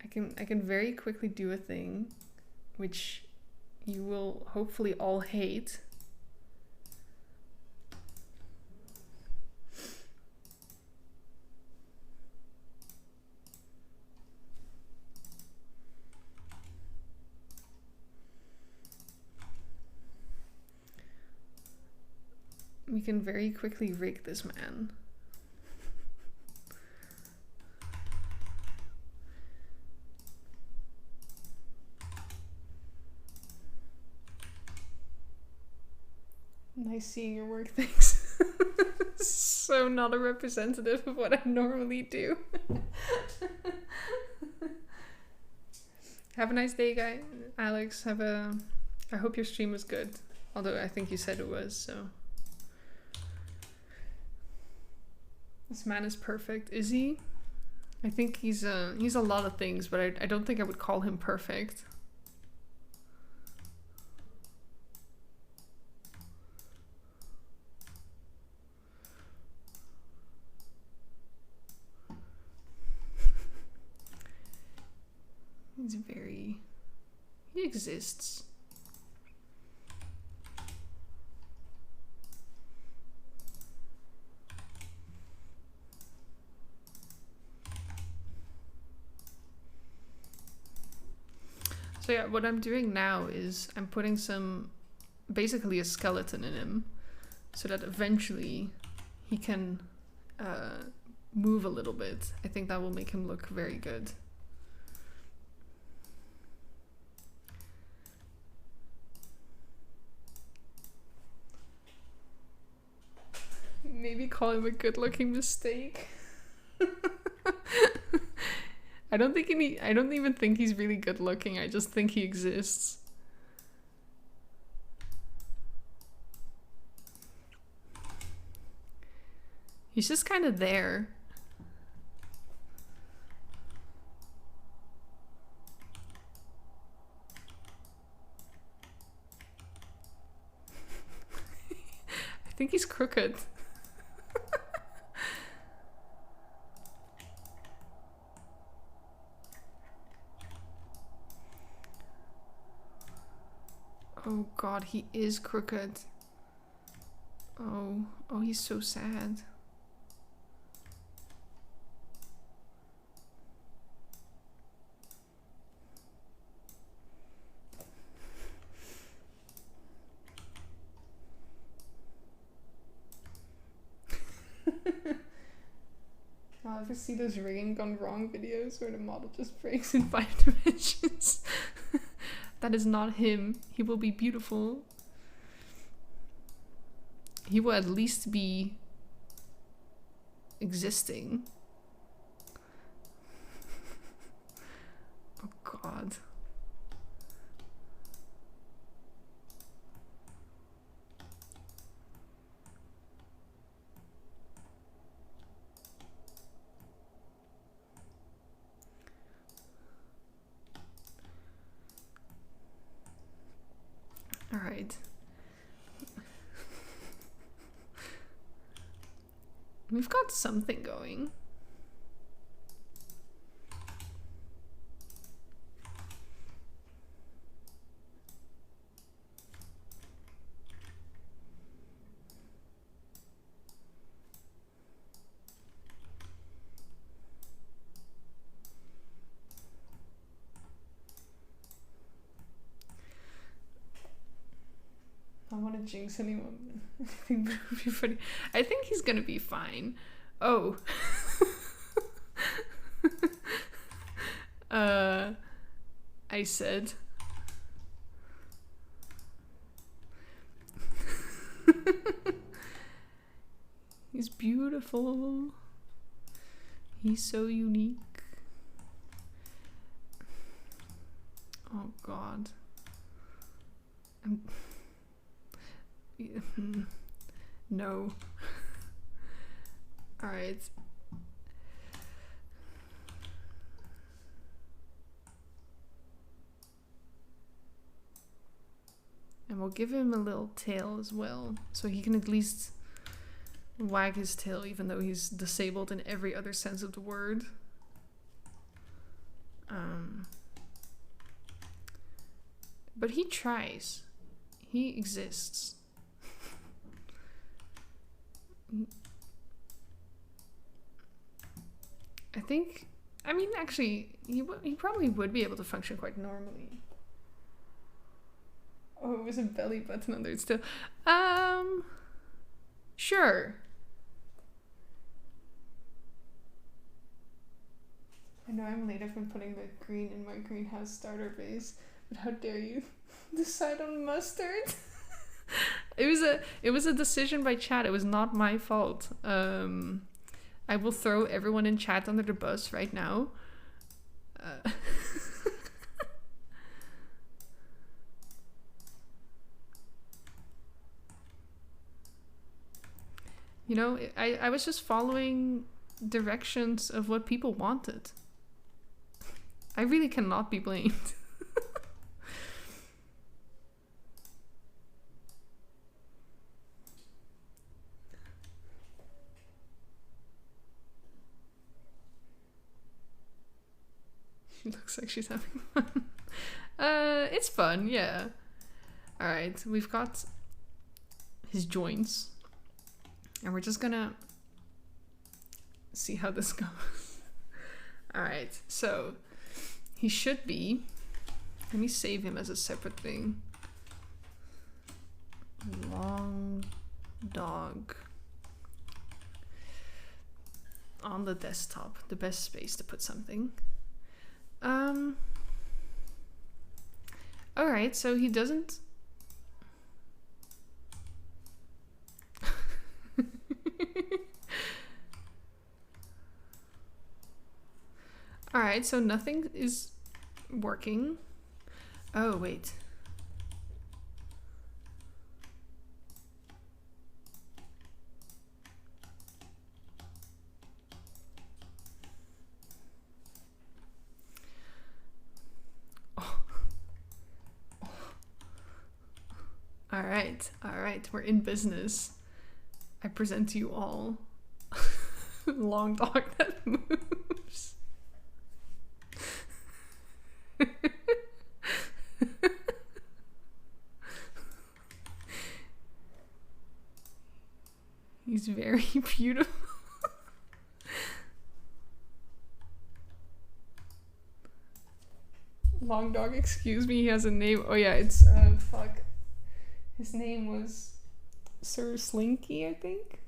I can very quickly do a thing, which you will hopefully all hate. We can very quickly rig this man. Nice seeing your work, thanks. So not a representative of what I normally do. Have a nice day, guy. Alex, I hope your stream was good. Although I think you said it was, so. This man is perfect. Is he? I think he's a lot of things, but I don't think I would call him perfect. He exists. So yeah, what I'm doing now is I'm putting basically a skeleton in him, so that eventually he can move a little bit. I think that will make him look very good. Maybe call him a good-looking mistake. I don't even think he's really good-looking. I just think he exists. He's just kind of there. think he's crooked. Oh god, he is crooked. Oh, he's so sad. I'll ever see those rigging gone wrong videos where the model just breaks in 5 dimensions. That is not him. He will be beautiful. He will at least be existing. Oh god. All right. We've got something going. I don't want to jinx anyone. I think that would be funny. I think he's gonna be fine. Oh. I said. He's beautiful. He's so unique. Oh god. No. All right. And we'll give him a little tail as well, so he can at least wag his tail even though he's disabled in every other sense of the word. But he tries. He exists. I mean, actually, he probably would be able to function quite normally. Oh, it was a belly button under it still. Sure. I know I'm late. I've been putting the green in my greenhouse starter base, but how dare you decide on mustard? It was a decision by chat. It was not my fault. I will throw everyone in chat under the bus right now. You know, I was just following directions of what people wanted. I really cannot be blamed. She looks like she's having fun. It's fun, yeah. Alright, we've got his joints. And we're just gonna see how this goes. Alright, so he should be. Let me save him as a separate thing. Long dog. On the desktop, the best space to put something. Alright, so he doesn't. Alright, so nothing is working. Oh, wait. All right, we're in business. I present to you all long dog that moves. He's very beautiful. Long dog, excuse me, he has a name. Oh yeah, it's fuck. His name was Sir Slinky, I think.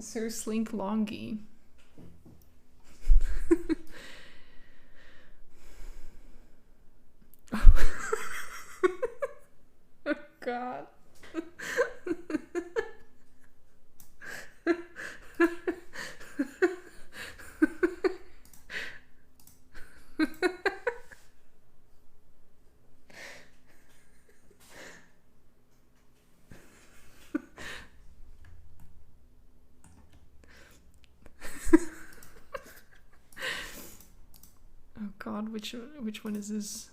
Sir Slink Longy. Oh god. Oh god, which one is this?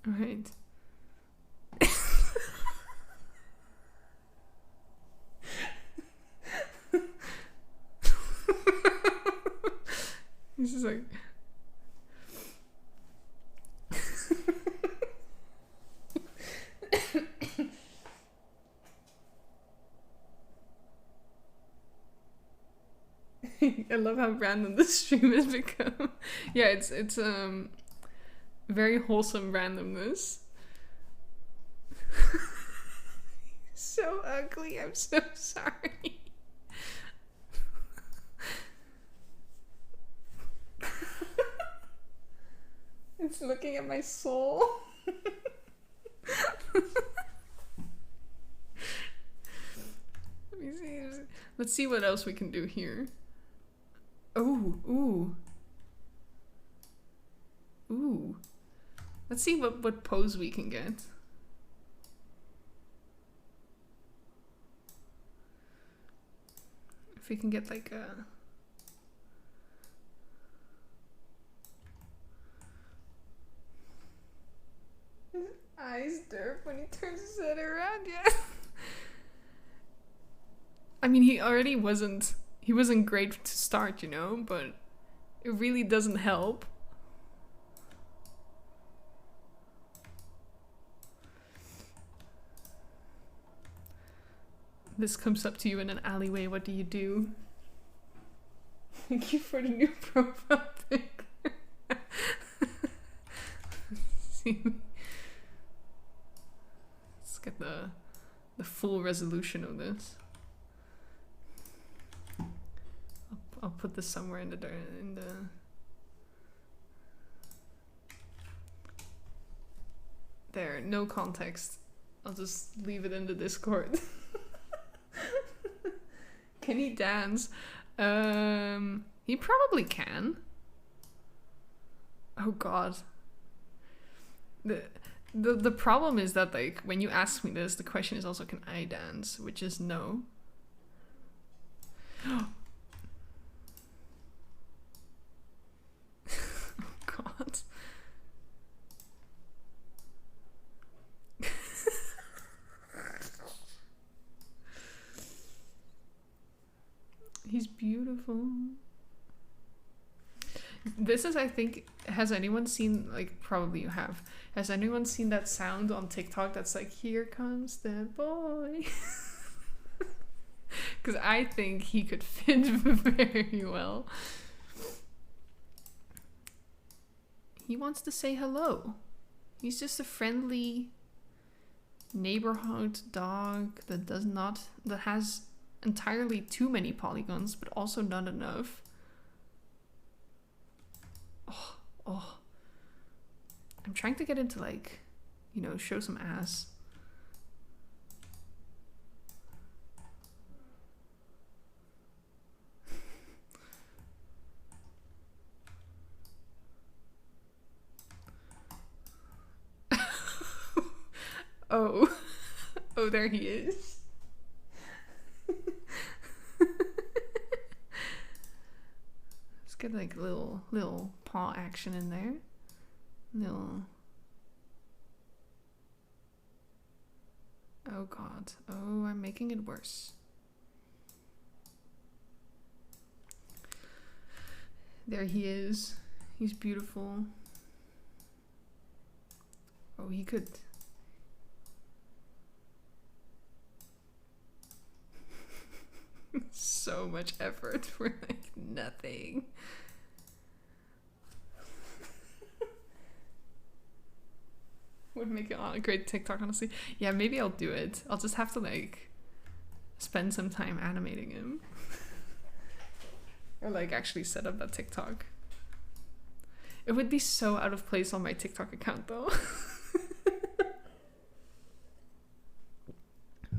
Right. This is like I love how random this stream has become. Yeah, it's very wholesome randomness. So ugly, I'm so sorry. It's looking at my soul. Let me see. Let's see what else we can do here. Oh, ooh. Ooh. Let's see what pose we can get. If we can get like a... His eyes derp when he turns his head around, yeah. I mean, he wasn't great to start, you know, but it really doesn't help. This comes up to you in an alleyway, what do you do? Thank you for the new profile pic. See, let's get the full resolution of this. I'll put this somewhere in the there, no context. I'll just leave it in the Discord. Can he dance? He probably can. Oh god. The problem is that, like, when you ask me this, the question is also, can I dance? Which is no. Oh god. He's beautiful. This is, I think, has anyone seen, like, probably you have. Has anyone seen that sound on TikTok that's like, here comes the boy? Because I think he could fit very well. He wants to say hello. He's just a friendly neighborhood dog that has entirely too many polygons, but also not enough. Oh. I'm trying to get into, like, you know, show some ass. Oh. Oh, there he is. Let's get like little paw action in there. Little. Oh god. Oh, I'm making it worse. There he is. He's beautiful. Oh, he could. So much effort for like nothing. Would make it a great TikTok, honestly. Yeah, maybe I'll do it. I'll just have to like spend some time animating him. Or like actually set up that TikTok. It would be so out of place on my TikTok account though.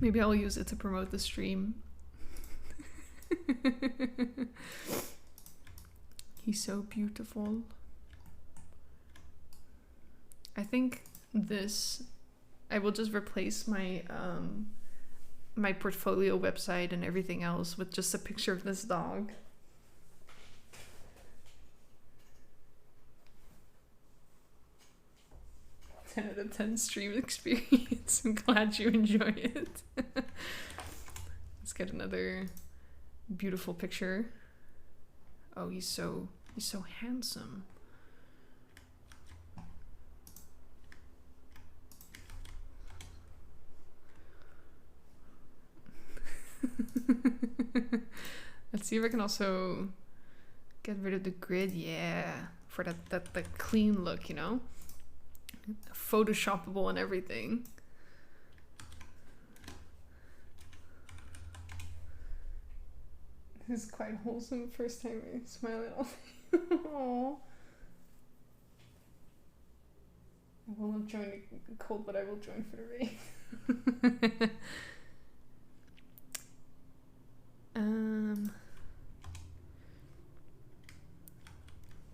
Maybe I'll use it to promote the stream. He's so beautiful. I think I will just replace my my portfolio website and everything else with just a picture of this dog. 10 out of 10 stream experience. I'm glad you enjoy it. Let's get another beautiful picture. Oh, he's so handsome. Let's see if I can also get rid of the grid. Yeah, for that clean look, you know, Photoshopable and everything. This is quite wholesome. First time I smile at all. Aww. I will not join the cold, but I will join for the rain.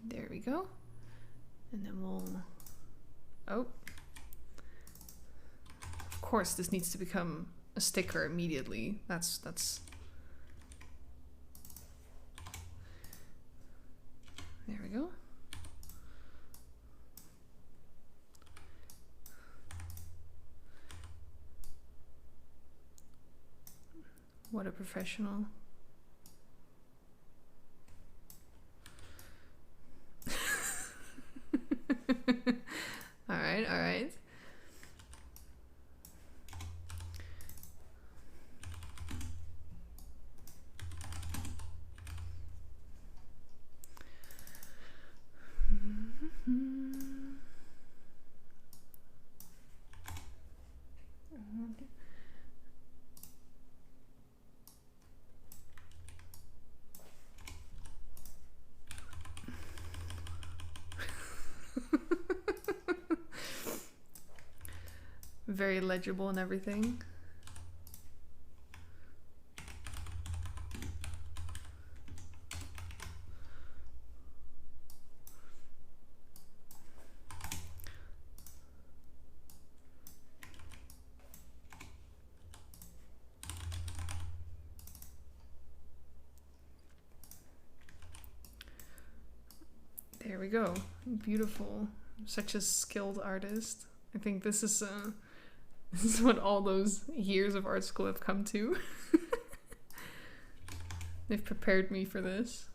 There we go. And then we'll... Oh. Of course, this needs to become a sticker immediately. That's... There we go. What a professional. All right, all right. Very legible and everything. There we go. Beautiful. Such a skilled artist. I think this is what all those years of art school have come to. They've prepared me for this.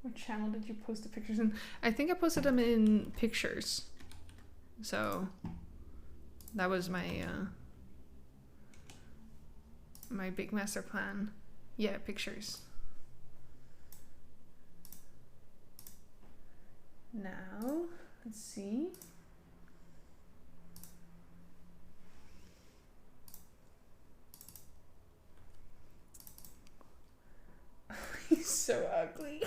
What channel did you post the pictures in? I think I posted them in pictures. So that was my my big master plan. Yeah, pictures. Now, let's see. He's so ugly.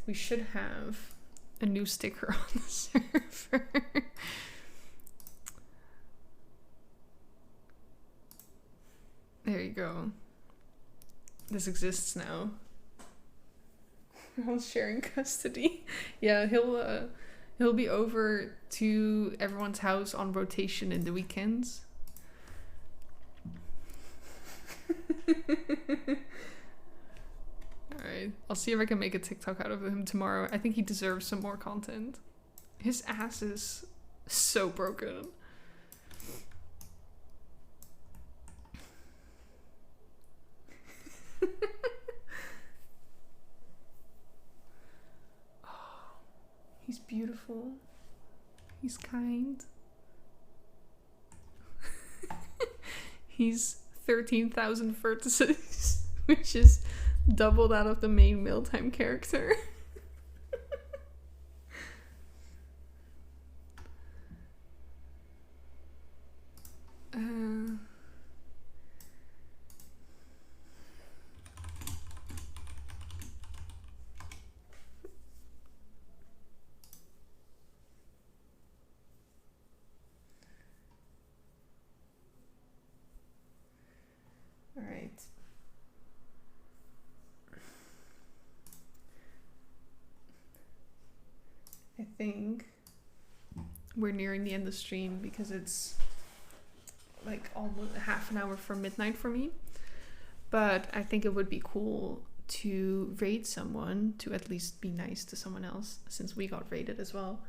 We should have a new sticker on the server. There you go. This exists now. We're all sharing custody. Yeah, he'll be over to everyone's house on rotation in the weekends. Alright, I'll see if I can make a TikTok out of him tomorrow. I think he deserves some more content. His ass is so broken. Oh, he's beautiful. He's kind. He's 13,000 vertices, which is double that of the main Mealtime character. All right. I think we're nearing the end of the stream because it's like almost half an hour from midnight for me. But I think it would be cool to raid someone, to at least be nice to someone else, since we got raided as well.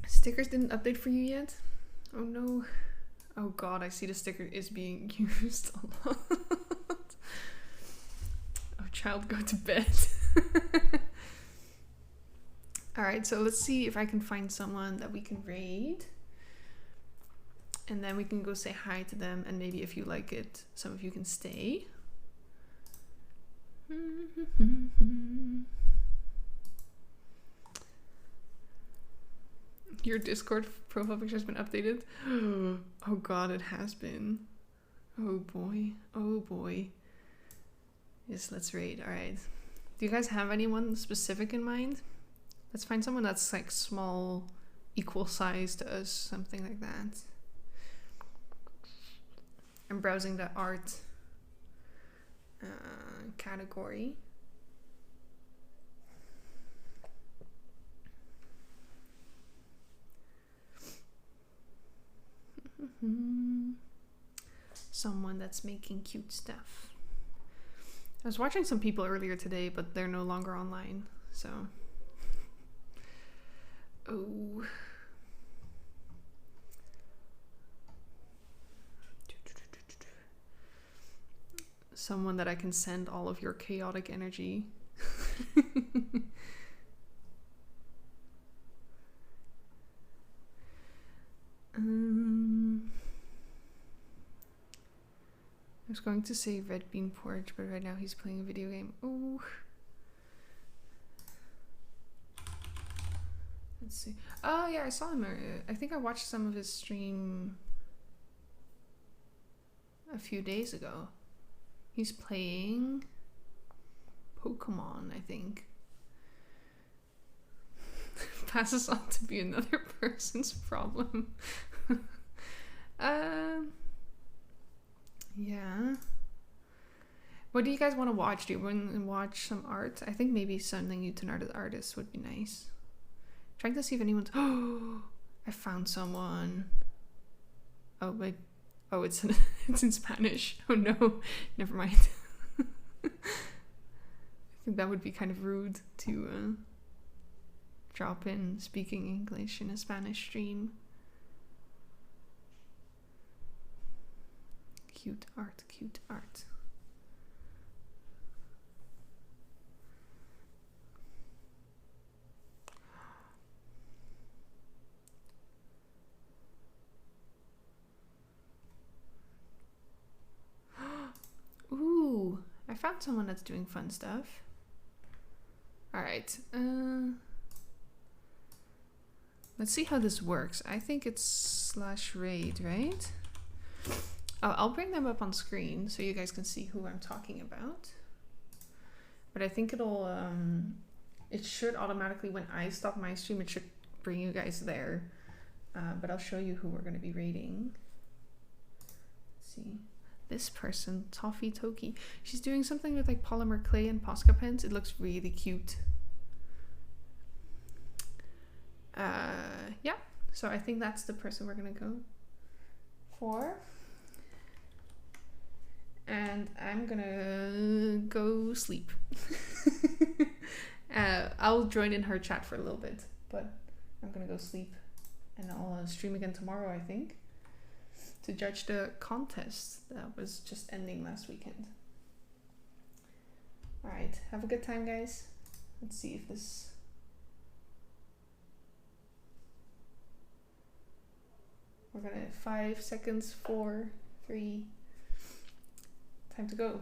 Stickers didn't update for you yet? Oh no. Oh god, I see the sticker is being used a lot. Oh, child, go to bed. Alright, so let's see if I can find someone that we can raid. And then we can go say hi to them, and maybe if you like it, some of you can stay. Your Discord profile picture has been updated. Oh god, it has been. Oh boy. Oh boy. Yes, let's raid. Alright. Do you guys have anyone specific in mind? Let's find someone that's like small, equal size to us, something like that. I'm browsing the art category. Someone that's making cute stuff. I was watching some people earlier today, but they're no longer online, so. Oh. Someone that I can send all of your chaotic energy. I was going to say Red Bean Porch, but right now he's playing a video game. Oh. Let's see. Oh yeah, I saw him. I think I watched some of his stream a few days ago. He's playing Pokemon, I think. Passes on to be another person's problem. Yeah. What do you guys want to watch? Do you want to watch some art? I think maybe something new to an artist would be nice. Trying to see if anyone's... Oh, I found someone. Oh, wait. Oh, it's in Spanish. Oh no, never mind. I think that would be kind of rude to drop in speaking English in a Spanish stream. Cute art, cute art. Ooh, I found someone that's doing fun stuff. Alright, let's see how this works. I think it's /raid, right? Oh, I'll bring them up on screen so you guys can see who I'm talking about. but I think it'll it should automatically, when I stop my stream, it should bring you guys there. But I'll show you who we're going to be rating. Let's see. This person, Toffee Toki. She's doing something with like polymer clay and Posca pens. It looks really cute. Yeah, so I think that's the person we're going to go for. And I'm gonna go sleep. I'll join in her chat for a little bit, but I'm gonna go sleep, and I'll stream again tomorrow, I think, to judge the contest that was just ending last weekend. All right, have a good time, guys. Let's see if this... We're gonna 5 seconds, 4, 3, time to go.